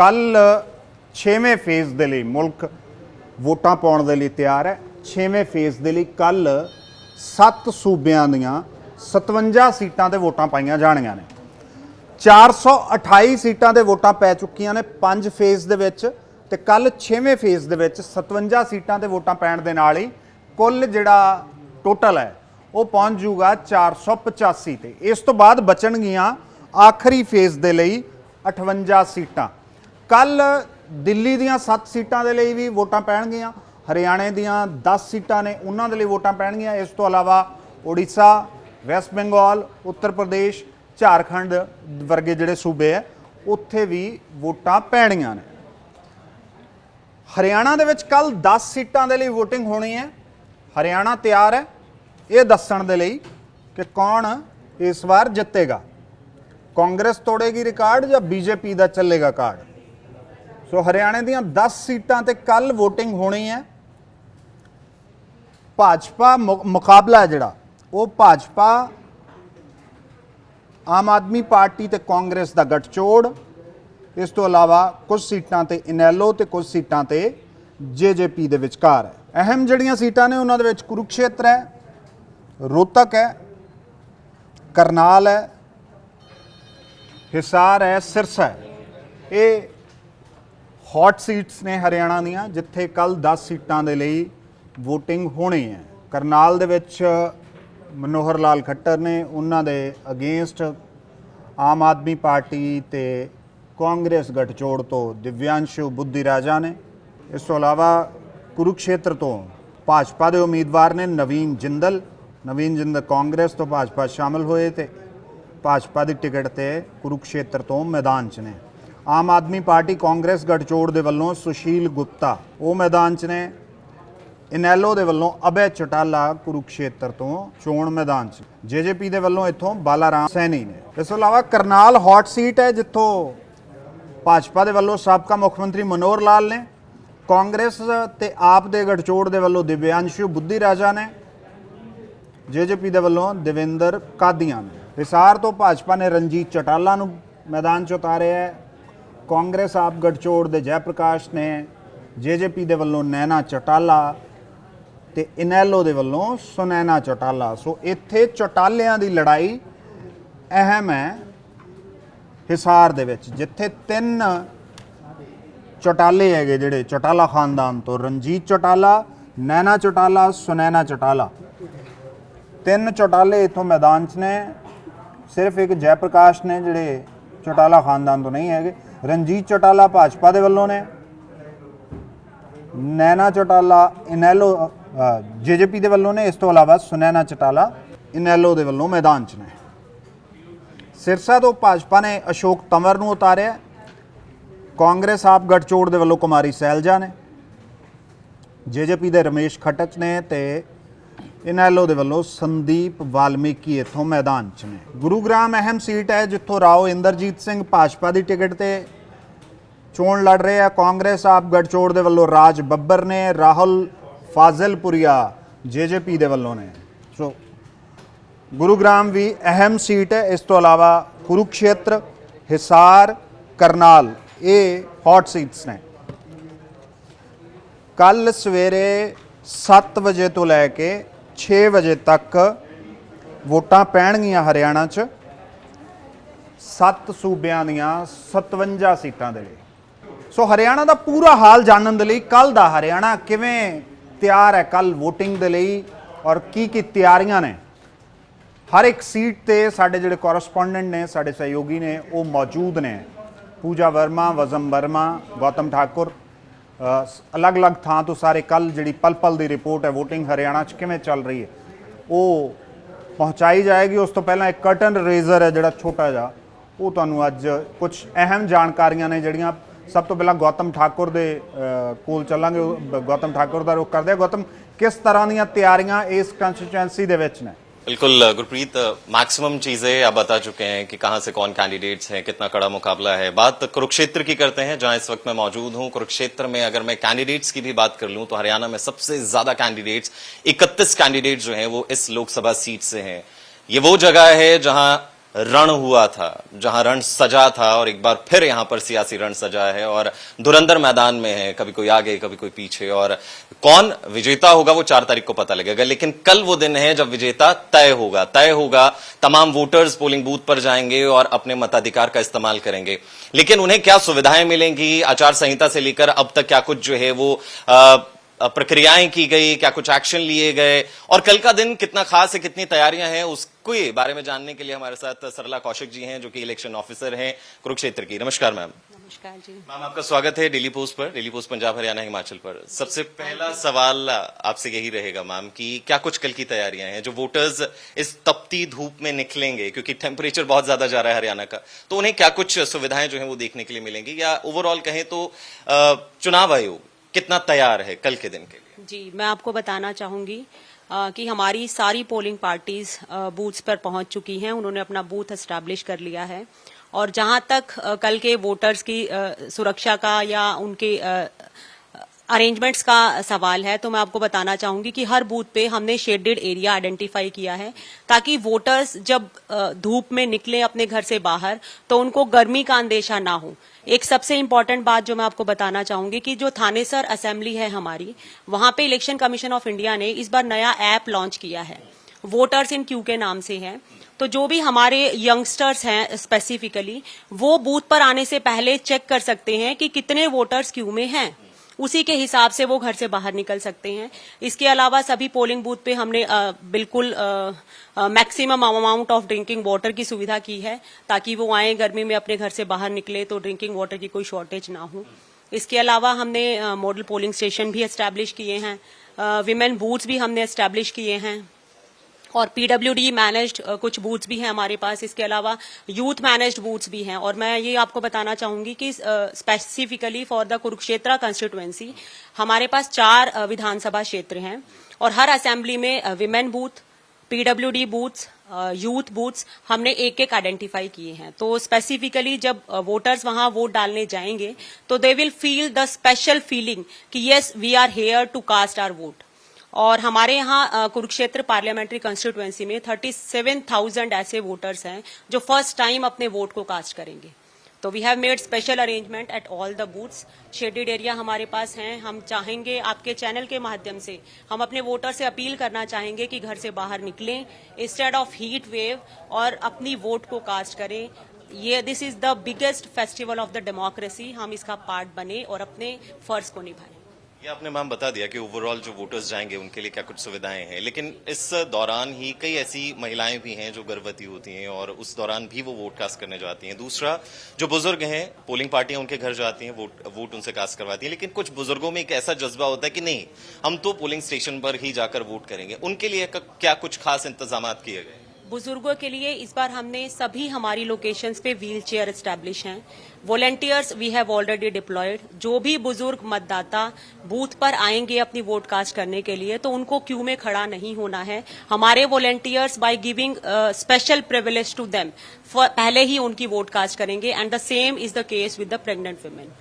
ਕੱਲ 6ਵੇਂ ਫੇਜ਼ ਦੇ ਲਈ ਮੁਲਕ ਵੋਟਾਂ ਪਾਉਣ ਦੇ ਲਈ ਤਿਆਰ ਹੈ। 6ਵੇਂ ਫੇਜ਼ ਦੇ ਲਈ ਕੱਲ 7 ਸੂਬਿਆਂ ਦੀਆਂ 57 ਸੀਟਾਂ ਤੇ ਵੋਟਾਂ ਪਾਈਆਂ ਜਾਣੀਆਂ ਨੇ। 428 ਸੀਟਾਂ ਤੇ ਵੋਟਾਂ ਪੈ ਚੁੱਕੀਆਂ ਨੇ 5 ਫੇਜ਼ ਦੇ ਵਿੱਚ, ਤੇ ਕੱਲ 6ਵੇਂ ਫੇਜ਼ ਦੇ ਵਿੱਚ 57 ਸੀਟਾਂ ਤੇ ਵੋਟਾਂ ਪੈਣ ਦੇ ਨਾਲ ਹੀ ਕੁੱਲ ਜਿਹੜਾ ਟੋਟਲ ਹੈ ਉਹ ਪਹੁੰਚ ਜੂਗਾ 485 ਤੇ। ਇਸ ਤੋਂ ਬਾਅਦ ਬਚਣਗੀਆਂ ਆਖਰੀ ਫੇਜ਼ ਦੇ ਲਈ 58 ਸੀਟਾਂ। ਕੱਲ ਦਿੱਲੀ ਦੀਆਂ 7 ਸੀਟਾਂ ਦੇ ਲਈ ਵੀ ਵੋਟਾਂ ਪੈਣਗੀਆਂ, ਹਰਿਆਣੇ ਦੀਆਂ 10 ਸੀਟਾਂ ਨੇ ਉਹਨਾਂ ਦੇ ਲਈ ਵੋਟਾਂ ਪੈਣਗੀਆਂ। ਇਸ ਤੋਂ ਇਲਾਵਾ ਉੜੀਸਾ, ਵੈਸਟ ਬੰਗਾਲ, ਉੱਤਰ ਪ੍ਰਦੇਸ਼, ਝਾਰਖੰਡ ਵਰਗੇ ਜਿਹੜੇ ਸੂਬੇ ਹੈ ਉੱਥੇ ਵੀ ਵੋਟਾਂ ਪੈਣੀਆਂ ਨੇ। ਹਰਿਆਣਾ ਦੇ ਵਿੱਚ ਕੱਲ 10 ਸੀਟਾਂ ਦੇ ਲਈ ਵੋਟਿੰਗ ਹੋਣੀ ਹੈ। ਹਰਿਆਣਾ ਤਿਆਰ ਹੈ ਇਹ ਦੱਸਣ ਦੇ ਲਈ ਕਿ ਕੌਣ ਇਸ ਵਾਰ ਜਿੱਤੇਗਾ, ਕਾਂਗਰਸ ਤੋੜੇਗੀ ਰਿਕਾਰਡ ਜਾਂ ਬੀਜੇਪੀ ਦਾ ਚੱਲੇਗਾ ਕਾਰਡ। ਸੋ ਹਰਿਆਣੇ ਦੀਆਂ 10 ਸੀਟਾਂ ਤੇ ਕੱਲ ਵੋਟਿੰਗ ਹੋਣੀ ਹੈ। ਭਾਜਪਾ ਮੁਕਾਬਲਾ ਜਿਹੜਾ ਉਹ ਭਾਜਪਾ, ਆਮ ਆਦਮੀ ਪਾਰਟੀ ਤੇ ਕਾਂਗਰਸ ਦਾ ਗੱਠਜੋੜ। ਇਸ ਤੋਂ ਇਲਾਵਾ ਕੁਝ ਸੀਟਾਂ ਤੇ ਇਨੈਲੋ ਤੇ ਕੁਝ ਸੀਟਾਂ ਤੇ ਜੇਜੇਪੀ ਦੇ ਵਿਚਕਾਰ ਹੈ। ਅਹਿਮ ਜਿਹੜੀਆਂ ਸੀਟਾਂ ਨੇ ਉਹਨਾਂ ਦੇ ਵਿੱਚ ਕੁਰੂਕਸ਼ੇਤਰ ਹੈ, ਰੋਹਤਕ ਹੈ, ਕਰਨਾਲ ਹੈ, ਹਿਸਾਰ ਹੈ, ਸਿਰਸਾ ਹੈ। ਇਹ ਹੌਟ ਸੀਟਸ ਨੇ ਹਰਿਆਣਾ ਦੀਆਂ, ਜਿੱਥੇ ਕੱਲ 10 ਸੀਟਾਂ ਦੇ ਲਈ ਵੋਟਿੰਗ ਹੋਣੀ ਹੈ। ਕਰਨਾਲ ਦੇ ਵਿੱਚ ਮਨੋਹਰ ਲਾਲ ਖੱਟਰ ਨੇ, ਉਹਨਾਂ ਦੇ ਅਗੇਂਸਟ ਆਮ ਆਦਮੀ ਪਾਰਟੀ ਤੇ ਕਾਂਗਰਸ ਗੱਠਜੋੜ ਤੋਂ ਦਿਵਿਆਂਸ਼ੂ ਬੁੱਧੀ ਰਾਜਾ ਨੇ। ਇਸ ਤੋਂ ਇਲਾਵਾ ਕੁਰੂਕਸ਼ੇਤਰ ਤੋਂ ਭਾਜਪਾ ਦੇ ਉਮੀਦਵਾਰ ਨੇ ਨਵੀਨ ਜਿੰਦਲ ਕਾਂਗਰਸ ਤੋਂ ਭਾਜਪਾ ਸ਼ਾਮਲ ਹੋਏ ਤੇ ਭਾਜਪਾ ਦੀ ਟਿਕਟ ਤੇ ਕੁਰੂਕਸ਼ੇਤਰ ਤੋਂ ਮੈਦਾਨ 'ਚ ਨੇ। ਆਮ ਆਦਮੀ ਪਾਰਟੀ ਕਾਂਗਰਸ ਗੱਠਜੋੜ ਦੇ ਵੱਲੋਂ ਸੁਸ਼ੀਲ ਗੁਪਤਾ ਉਹ ਮੈਦਾਨ 'ਚ ਨੇ। ਇਨੈਲੋ ਦੇ ਵੱਲੋਂ ਅਭੈ ਚੌਟਾਲਾ ਕੁਰੂਕਸ਼ੇਤਰ ਤੋਂ ਚੋਣ ਮੈਦਾਨ 'ਚ। ਜੇਜੇਪੀ ਦੇ ਵੱਲੋਂ ਇੱਥੋਂ ਬਾਲਾਰਾਮ ਸੈਣੀ ਨੇ। ਇਸ ਤੋਂ ਇਲਾਵਾ ਕਰਨਾਲ ਹੌਟ ਸੀਟ ਹੈ, ਜਿੱਥੋਂ ਭਾਜਪਾ ਦੇ ਵੱਲੋਂ ਸਾਬਕਾ ਮੁੱਖ ਮੰਤਰੀ ਮਨੋਹਰ ਲਾਲ ਨੇ, ਕਾਂਗਰਸ ਤੇ ਆਪ ਦੇ ਗੱਠਜੋੜ ਦੇ ਵੱਲੋਂ ਦਿਵਿਆਂਸ਼ੂ ਬੁੱਧੀ ਰਾਜਾ ਨੇ, ਜੇਜੇਪੀ ਦੇ ਵੱਲੋਂ ਦੇਵਿੰਦਰ ਕਾਦੀਆਂ ਨੇ। ਹਿਸਾਰ ਤੋਂ ਭਾਜਪਾ ਨੇ ਰਣਜੀਤ ਚੌਟਾਲਾ ਨੂੰ ਮੈਦਾਨ 'ਚ ਉਤਾਰਿਆ ਹੈ। ਕਾਂਗਰਸ ਆਪ ਗੱਠਜੋੜ ਦੇ ਜੈ ਪ੍ਰਕਾਸ਼ ਨੇ, ਜੇਜੇਪੀ ਦੇ ਵੱਲੋਂ ਨੈਨਾ ਚੌਟਾਲਾ ਤੇ ਇਨੈਲੋ ਦੇ ਵੱਲੋਂ ਸੁਨੈਨਾ ਚੌਟਾਲਾ। ਸੋ ਇੱਥੇ ਚੌਟਾਲਿਆਂ ਦੀ ਲੜਾਈ ਅਹਿਮ ਹੈ ਹਿਸਾਰ ਦੇ ਵਿੱਚ, ਜਿੱਥੇ 3 ਚੌਟਾਲੇ ਹੈਗੇ ਜਿਹੜੇ ਚੌਟਾਲਾ ਖਾਨਦਾਨ ਤੋਂ, ਰਣਜੀਤ ਚੌਟਾਲਾ, ਨੈਨਾ ਚੌਟਾਲਾ, ਸੁਨੈਨਾ ਚੌਟਾਲਾ। 3 ਚੌਟਾਲੇ ਇੱਥੋਂ ਮੈਦਾਨ 'ਚ ਨੇ। ਸਿਰਫ ਇੱਕ ਜੈ ਪ੍ਰਕਾਸ਼ ਨੇ ਜਿਹੜੇ ਚੌਟਾਲਾ ਖਾਨਦਾਨ ਤੋਂ ਨਹੀਂ ਹੈਗੇ। ਰਣਜੀਤ ਚੌਟਾਲਾ ਭਾਜਪਾ ਦੇ ਵੱਲੋਂ ਨੇ, ਨੈਨਾ ਚੌਟਾਲਾ ਇਨੈਲੋ ਜੇਜੇਪੀ ਦੇ ਵੱਲੋਂ ਨੇ। ਇਸ ਤੋਂ ਇਲਾਵਾ ਸੁਨੈਨਾ ਚੌਟਾਲਾ ਇਨੈਲੋ ਦੇ ਵੱਲੋਂ ਮੈਦਾਨ 'ਚ ਨੇ। ਸਿਰਸਾ ਤੋਂ ਭਾਜਪਾ ਨੇ ਅਸ਼ੋਕ ਤੰਵਰ ਨੂੰ ਉਤਾਰਿਆ। ਕਾਂਗਰਸ ਆਪ ਗੱਠਜੋੜ ਦੇ ਵੱਲੋਂ ਕੁਮਾਰੀ ਸੈਲਜਾ ਨੇ, ਜੇਜੇਪੀ ਦੇ ਰਮੇਸ਼ ਖਟਚ ਨੇ ਤੇ ਇਨੈਲੋ ਦੇ ਵੱਲੋਂ ਸੰਦੀਪ ਵਾਲਮੀਕੀ ਇੱਥੋਂ ਮੈਦਾਨ 'ਚ ਨੇ। ਗੁਰੂਗ੍ਰਾਮ ਅਹਿਮ ਸੀਟ ਹੈ, ਜਿੱਥੋਂ ਰਾਓ ਇੰਦਰਜੀਤ ਸਿੰਘ ਭਾਜਪਾ ਦੀ ਟਿਕਟ ਤੇ ਚੋਣ ਲੜ ਰਹੇ ਆ। ਕਾਂਗਰਸ ਆਪ ਗੱਠਜੋੜ ਦੇ ਵੱਲੋਂ ਰਾਜ ਬੱਬਰ ਨੇ, ਰਾਹੁਲ ਫਾਜ਼ਿਲਪੁਰੀਆ ਜੇਜੇਪੀ ਦੇ ਵੱਲੋਂ ਨੇ। ਸੋ ਗੁਰੂਗ੍ਰਾਮ ਵੀ ਅਹਿਮ ਸੀਟ ਹੈ। ਇਸ ਤੋਂ ਇਲਾਵਾ ਕੁਰੂਕਸ਼ੇਤਰ, ਹਿਸਾਰ, ਕਰਨਾਲ ਇਹ ਹੌਟ ਸੀਟਸ ਨੇ। ਕੱਲ ਸਵੇਰੇ 7 ਵਜੇ ਤੋਂ ਲੈ ਕੇ 6 ਵਜੇ ਤੱਕ ਵੋਟਾਂ ਪੈਣਗੀਆਂ ਹਰਿਆਣਾ 'ਚ 7 ਸੂਬਿਆਂ ਦੀਆਂ 57 ਸੀਟਾਂ ਦੇ ਲਈ। ਸੋ ਹਰਿਆਣਾ ਦਾ ਪੂਰਾ ਹਾਲ ਜਾਣਨ ਦੇ ਲਈ ਕੱਲ ਦਾ ਹਰਿਆਣਾ ਕਿਵੇਂ ਤਿਆਰ ਹੈ ਕੱਲ ਵੋਟਿੰਗ ਦੇ ਲਈ ਔਰ ਕੀ ਤਿਆਰੀਆਂ ਨੇ, ਹਰ ਇੱਕ ਸੀਟ ਤੇ ਸਾਡੇ ਜਿਹੜੇ ਕੋਰਸਪੋਂਡੈਂਟ ਨੇ, ਸਾਡੇ ਸਹਿਯੋਗੀ ਨੇ, ਉਹ ਮੌਜੂਦ ਨੇ। ਪੂਜਾ ਵਰਮਾ, ਵਜ਼ਮ ਵਰਮਾ, ਗੌਤਮ ਠਾਕੁਰ ਅਲੱਗ-ਅਲੱਗ ਥਾਂ ਤੋਂ ਸਾਰੇ ਕੱਲ ਜਿਹੜੀ ਪਲ ਦੀ ਰਿਪੋਰਟ ਹੈ ਵੋਟਿੰਗ ਹਰਿਆਣਾ 'ਚ ਕਿਵੇਂ ਚੱਲ ਰਹੀ ਹੈ ਉਹ ਪਹੁੰਚਾਈ ਜਾਏਗੀ। ਉਸ ਤੋਂ ਪਹਿਲਾਂ ਇੱਕ ਕਰਟਨ ਰੇਜ਼ਰ ਹੈ ਜਿਹੜਾ ਛੋਟਾ ਜਿਹਾ, ਉਹ ਤੁਹਾਨੂੰ ਅੱਜ ਕੁਝ ਅਹਿਮ ਜਾਣਕਾਰੀਆਂ ਨੇ ਜਿਹੜੀਆਂ। ਸਭ ਤੋਂ ਪਹਿਲਾਂ ਗੌਤਮ ਠਾਕੁਰ ਦੇ ਕੋਲ ਚੱਲਾਂਗੇ। ਗੌਤਮ ਠਾਕੁਰ ਦਾ ਰੁਖ ਕਰਦੇ ਆ। ਗੌਤਮ, ਕਿਸ ਤਰ੍ਹਾਂ ਦੀਆਂ ਤਿਆਰੀਆਂ ਇਸ ਕੰਸਟੀਚੁਐਂਸੀ ਦੇ ਵਿੱਚ ਨੇ? बिल्कुल गुरप्रीत, मैक्सिमम चीजें आप बता चुके हैं कि कहां से कौन कैंडिडेट्स हैं, कितना कड़ा मुकाबला है। बात कुरुक्षेत्र की करते हैं जहां इस वक्त मैं मौजूद हूं। कुरुक्षेत्र में अगर मैं कैंडिडेट्स की भी बात कर लूं तो हरियाणा में सबसे ज्यादा कैंडिडेट्स 31 कैंडिडेट जो हैं वो इस लोकसभा सीट से हैं। ये वो जगह है जहां रण हुआ था, जहां रण सजा था और एक बार फिर यहां पर सियासी रण सजा है और धुरंधर मैदान में है, कभी कोई आगे कभी कोई पीछे, और कौन विजेता होगा वो 4 तारीख को पता लगेगा। लेकिन कल वो दिन है जब विजेता तय होगा। तमाम वोटर्स पोलिंग बूथ पर जाएंगे और अपने मताधिकार का इस्तेमाल करेंगे। लेकिन उन्हें क्या सुविधाएं मिलेंगी, आचार संहिता से लेकर अब तक क्या कुछ जो है वो प्रक्रियाएं की गई, क्या कुछ एक्शन लिए गए, और कल का दिन कितना खास है, कितनी तैयारियां हैं, उसके बारे में जानने के लिए हमारे साथ सरला कौशिक जी हैं, जो कि इलेक्शन ऑफिसर हैं कुरुक्षेत्र की। नमस्कार मैम। नमस्कार जी। मैम, आपका स्वागत है डेली पोस्ट पर, डेली पोस्ट पंजाब हरियाणा हिमाचल पर। सबसे पहला सवाल आपसे यही रहेगा मैम कि क्या कुछ कल की तैयारियां हैं, जो वोटर्स इस तपती धूप में निकलेंगे, क्योंकि टेम्परेचर बहुत ज्यादा जा रहा है हरियाणा का, तो उन्हें क्या कुछ सुविधाएं जो है वो देखने के लिए मिलेंगी, या ओवरऑल कहें तो चुनाव आयोग कितना तैयार है कल के दिन के लिए? जी, मैं आपको बताना चाहूंगी कि हमारी सारी पोलिंग पार्टीज बूथ्स पर पहुंच चुकी हैं। उन्होंने अपना बूथ एस्टैब्लिश कर लिया है, और जहां तक कल के वोटर्स की सुरक्षा का या उनके अरेंजमेंट्स का सवाल है, तो मैं आपको बताना चाहूंगी कि हर बूथ पे हमने शेडेड एरिया आइडेंटिफाई किया है, ताकि वोटर्स जब धूप में निकले अपने घर से बाहर तो उनको गर्मी का अंदेशा ना हो। एक सबसे इम्पोर्टेंट बात जो मैं आपको बताना चाहूंगी कि जो थानेसर असेंबली है हमारी, वहां पे इलेक्शन कमीशन ऑफ इंडिया ने इस बार नया ऐप लॉन्च किया है, वोटर्स इन क्यू के नाम से है। तो जो भी हमारे यंगस्टर्स हैं स्पेसिफिकली, वो बूथ पर आने से पहले चेक कर सकते हैं कि कितने वोटर्स क्यू में हैं, उसी के हिसाब से वो घर से बाहर निकल सकते हैं। इसके अलावा सभी पोलिंग बूथ पे हमने बिल्कुल maximum amount of drinking water की सुविधा की है, ताकि वो आए गर्मी में अपने घर से बाहर निकले तो ड्रिंकिंग वाटर की कोई शॉर्टेज ना हो। इसके अलावा हमने मॉडल पोलिंग स्टेशन भी एस्टैब्लिश किए हैं, विमेन बूथ्स भी हमने एस्टैब्लिश किए हैं, और पीडब्ल्यूडी मैनेज्ड कुछ बूथ्स भी हैं हमारे पास। इसके अलावा यूथ मैनेज्ड बूथ्स भी हैं। और मैं ये आपको बताना चाहूंगी कि specifically for the Kurukshetra constituency हमारे पास 4 विधानसभा क्षेत्र हैं, और हर असेंबली में women booth, PWD booths, youth booths हमने एक एक आइडेंटिफाई किए हैं। तो स्पेसिफिकली जब वोटर्स वहां वोट डालने जाएंगे तो they will feel the special feeling कि yes we are here to cast our vote. और हमारे यहाँ कुरुक्षेत्र पार्लियामेंट्री कंस्टिट्यूएंसी में 37,000 ऐसे वोटर्स हैं जो फर्स्ट टाइम अपने वोट को कास्ट करेंगे। तो we have made special arrangement at all the booths. Shaded area हमारे पास हैं। हम चाहेंगे आपके चैनल के माध्यम से हम अपने वोटर से अपील करना चाहेंगे कि घर से बाहर निकलें इंस्टेड ऑफ हीट वेव, और अपनी वोट को कास्ट करें। ये this is the biggest festival of the democracy. हम इसका पार्ट बने और अपने फर्ज को निभाएं। ये आपने मैम बता दिया कि ओवरऑल जो वोटर्स जाएंगे उनके लिए क्या कुछ सुविधाएं हैं, लेकिन इस दौरान ही कई ऐसी महिलाएं भी हैं जो गर्भवती होती हैं और उस दौरान भी वो वोट कास्ट करने जाती हैं। दूसरा, जो बुजुर्ग हैं, पोलिंग पार्टियां उनके घर जाती हैं, वोट उनसे कास्ट करवाती हैं, लेकिन कुछ बुजुर्गों में एक ऐसा जज्बा होता है कि नहीं, हम तो पोलिंग स्टेशन पर ही जाकर वोट करेंगे। उनके लिए क्या कुछ खास इंतजाम किए गए? बुजुर्गों के लिए इस बार हमने सभी हमारी लोकेशंस पे व्हील चेयर एस्टैब्लिश हैं। Volunteers we have already deployed. जो भी बुजुर्ग मतदाता बूथ पर आएंगे अपनी वोट कास्ट करने के लिए, तो उनको क्यू में खड़ा नहीं होना है। हमारे volunteers by giving special privilege to them पहले ही उनकी वोट कास्ट करेंगे, and the same is the case with the pregnant women.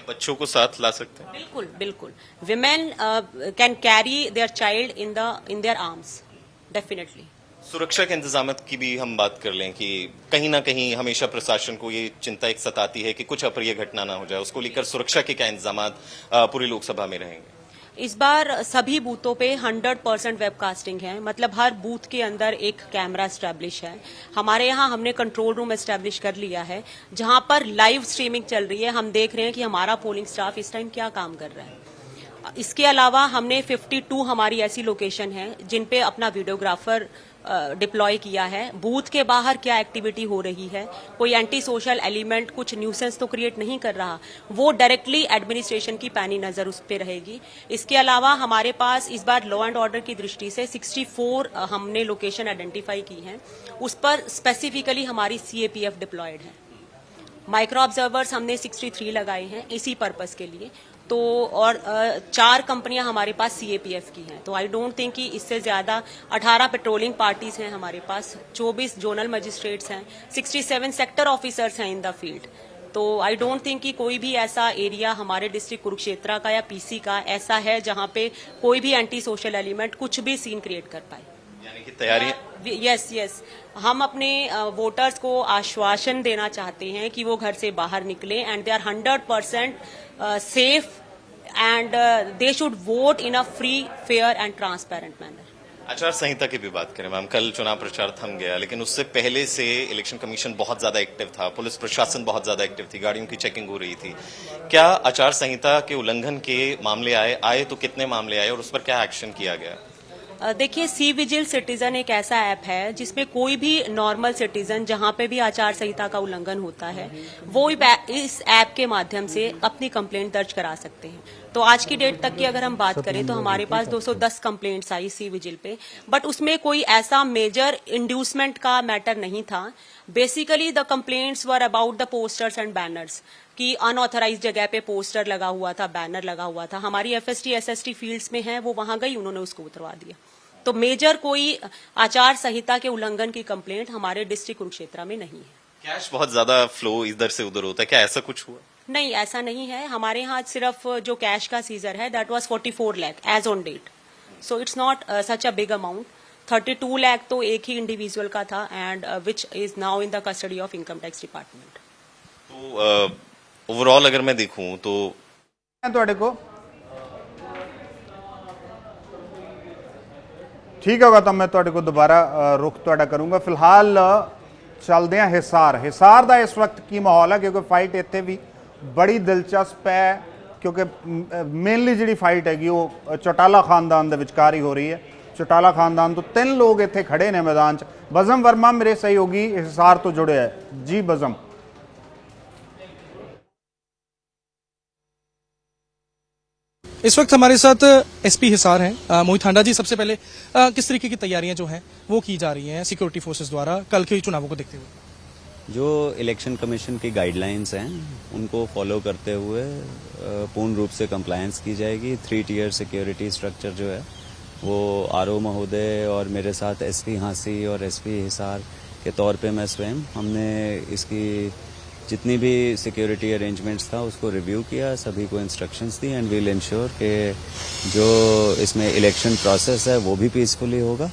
बच्चों को साथ ला सकते हैं? बिल्कुल बिल्कुल। Women can carry their child in their arms, definitely. सुरक्षा के इंतजाम की भी हम बात कर लें कि कहीं ना कहीं हमेशा प्रशासन को ये चिंता एक सताती है कि कुछ अप्रिय घटना ना हो जाए, उसको लेकर सुरक्षा के क्या इंतजाम पूरी लोकसभा में रहेंगे? इस बार सभी बूथों पे 100% वेबकास्टिंग है, मतलब हर बूथ के अंदर एक कैमरा एस्टैब्लिश है। हमारे यहाँ हमने कंट्रोल रूम एस्टैब्लिश कर लिया है, जहां पर लाइव स्ट्रीमिंग चल रही है। हम देख रहे हैं कि हमारा पोलिंग स्टाफ इस टाइम क्या काम कर रहा है। इसके अलावा हमने 52 हमारी ऐसी लोकेशन है जिन पे अपना वीडियोग्राफर डिप्लॉय किया है। बूथ के बाहर क्या एक्टिविटी हो रही है, कोई एंटी सोशल एलिमेंट कुछ न्यूसेंस तो क्रिएट नहीं कर रहा, वो डायरेक्टली एडमिनिस्ट्रेशन की पैनी नजर उस पर रहेगी। इसके अलावा हमारे पास इस बार लॉ एंड ऑर्डर की दृष्टि से 64 हमने लोकेशन आइडेंटिफाई की है। उस पर स्पेसिफिकली हमारी CAPF डिप्लॉयड है। माइक्रो ऑब्जर्वर्स हमने 63 लगाए हैं इसी पर्पस के लिए। तो और 4 कंपनियां हमारे पास CAPF की हैं। तो आई डोंट थिंक कि इससे ज्यादा 18 पेट्रोलिंग पार्टीज हैं हमारे पास, 24 जोनल मजिस्ट्रेट्स हैं, 67 सेक्टर ऑफिसर्स हैं इन द फील्ड। तो आई डोंट थिंक कि कोई भी ऐसा एरिया हमारे डिस्ट्रिक्ट कुरुक्षेत्र का या PC का ऐसा है जहां पे कोई भी एंटी सोशल एलिमेंट कुछ भी सीन क्रिएट कर पाए। यानी कि तैयारी यस यस, हम अपने वोटर्स को आश्वासन देना चाहते हैं कि वो घर से बाहर निकले and they are 100% safe and they should vote in a free, fair and transparent manner. आचार संहिता की भी बात करें मैम, कल चुनाव प्रचार थम गया, लेकिन उससे पहले से इलेक्शन कमीशन बहुत ज्यादा एक्टिव था, पुलिस प्रशासन बहुत ज्यादा एक्टिव थी, गाड़ियों की चेकिंग हो रही थी। क्या आचार संहिता के उल्लंघन के मामले आए तो कितने मामले आए और उस पर क्या एक्शन किया गया? देखिए, सी विजिल सिटीजन एक ऐसा ऐप है जिसमें कोई भी नॉर्मल सिटीजन जहां पे भी आचार संहिता का उल्लंघन होता है वो इस ऐप के माध्यम से अपनी कंप्लेंट दर्ज करा सकते हैं। तो आज की डेट तक की अगर हम बात करें तो हमारे पास 210 कंप्लेंट्स आई सी विजिल पे, बट उसमें कोई ऐसा मेजर इंड्यूसमेंट का मैटर नहीं था। Basically the complaints were about the posters and banners, कि अनऑथराइज जगह पे पोस्टर लगा हुआ था, बैनर लगा हुआ था। हमारी एफएसटी एसएसटी फील्ड्स में है, वो वहां गई, उन्होंने उसको उतरवा दिया। तो मेजर कोई आचार संहिता के उल्लंघन की कंप्लेंट हमारे डिस्ट्रिक्ट कुरुक्षेत्र में नहीं है। कैश बहुत ज्यादा फ्लो इधर से उधर होता है, क्या ऐसा कुछ हुआ? नहीं, ऐसा नहीं है। हमारे यहाँ सिर्फ जो कैश का सीजर है that was 44 lakh as on date, so it's not such a big amount. 32 lakh तो एक ही इंडिविजुअल का था and which is now in the custody of income tax department. तो ओवरऑल अगर मैं देखूं तो ਤੁਹਾਡੇ ਕੋ ठीक होगा तो मैं ਤੁਹਾਡੇ ਕੋ दोबारा रुख ਤੁਹਾਡਾ करूंगा। फिलहाल चलते हैं हिसार ਦਾ इस वक्त की माहौल है, क्योंकि फाइट इत्थे भी बड़ी दिलचस्प है, क्योंकि मेनली जी फाइट हैगी वो चौटाला खानदान के विचकार ही हो रही है। चौटाला खानदान तो 3 लोग इत्थे खड़े ने मैदान च। बज़म वर्मा मेरे सहयोगी हिसार तो जुड़े है जी। बज़म, इस वक्त हमारे साथ एसपी हिसार हैं मोहित हांडा जी। सबसे पहले किस तरीके की तैयारियां जो हैं वो की जा रही हैं सिक्योरिटी फोर्सेस द्वारा कल के चुनावों को देखते हुए? जो इलेक्शन कमीशन की गाइडलाइंस हैं उनको फॉलो करते हुए पूर्ण रूप से कंप्लायंस की जाएगी। 3 टियर सिक्योरिटी स्ट्रक्चर जो है वो आरओ महोदय और मेरे साथ एसपी हांसी और एसपी हिसार के तौर पे मैं स्वयं, हमने इसकी जितनी भी सिक्योरिटी अरेंजमेंट्स था उसको रिव्यू किया, सभी को इंस्ट्रक्शंस दी एंड वील इंश्योर कि जो इसमें इलेक्शन प्रोसेस है वो भी पीसफुली होगा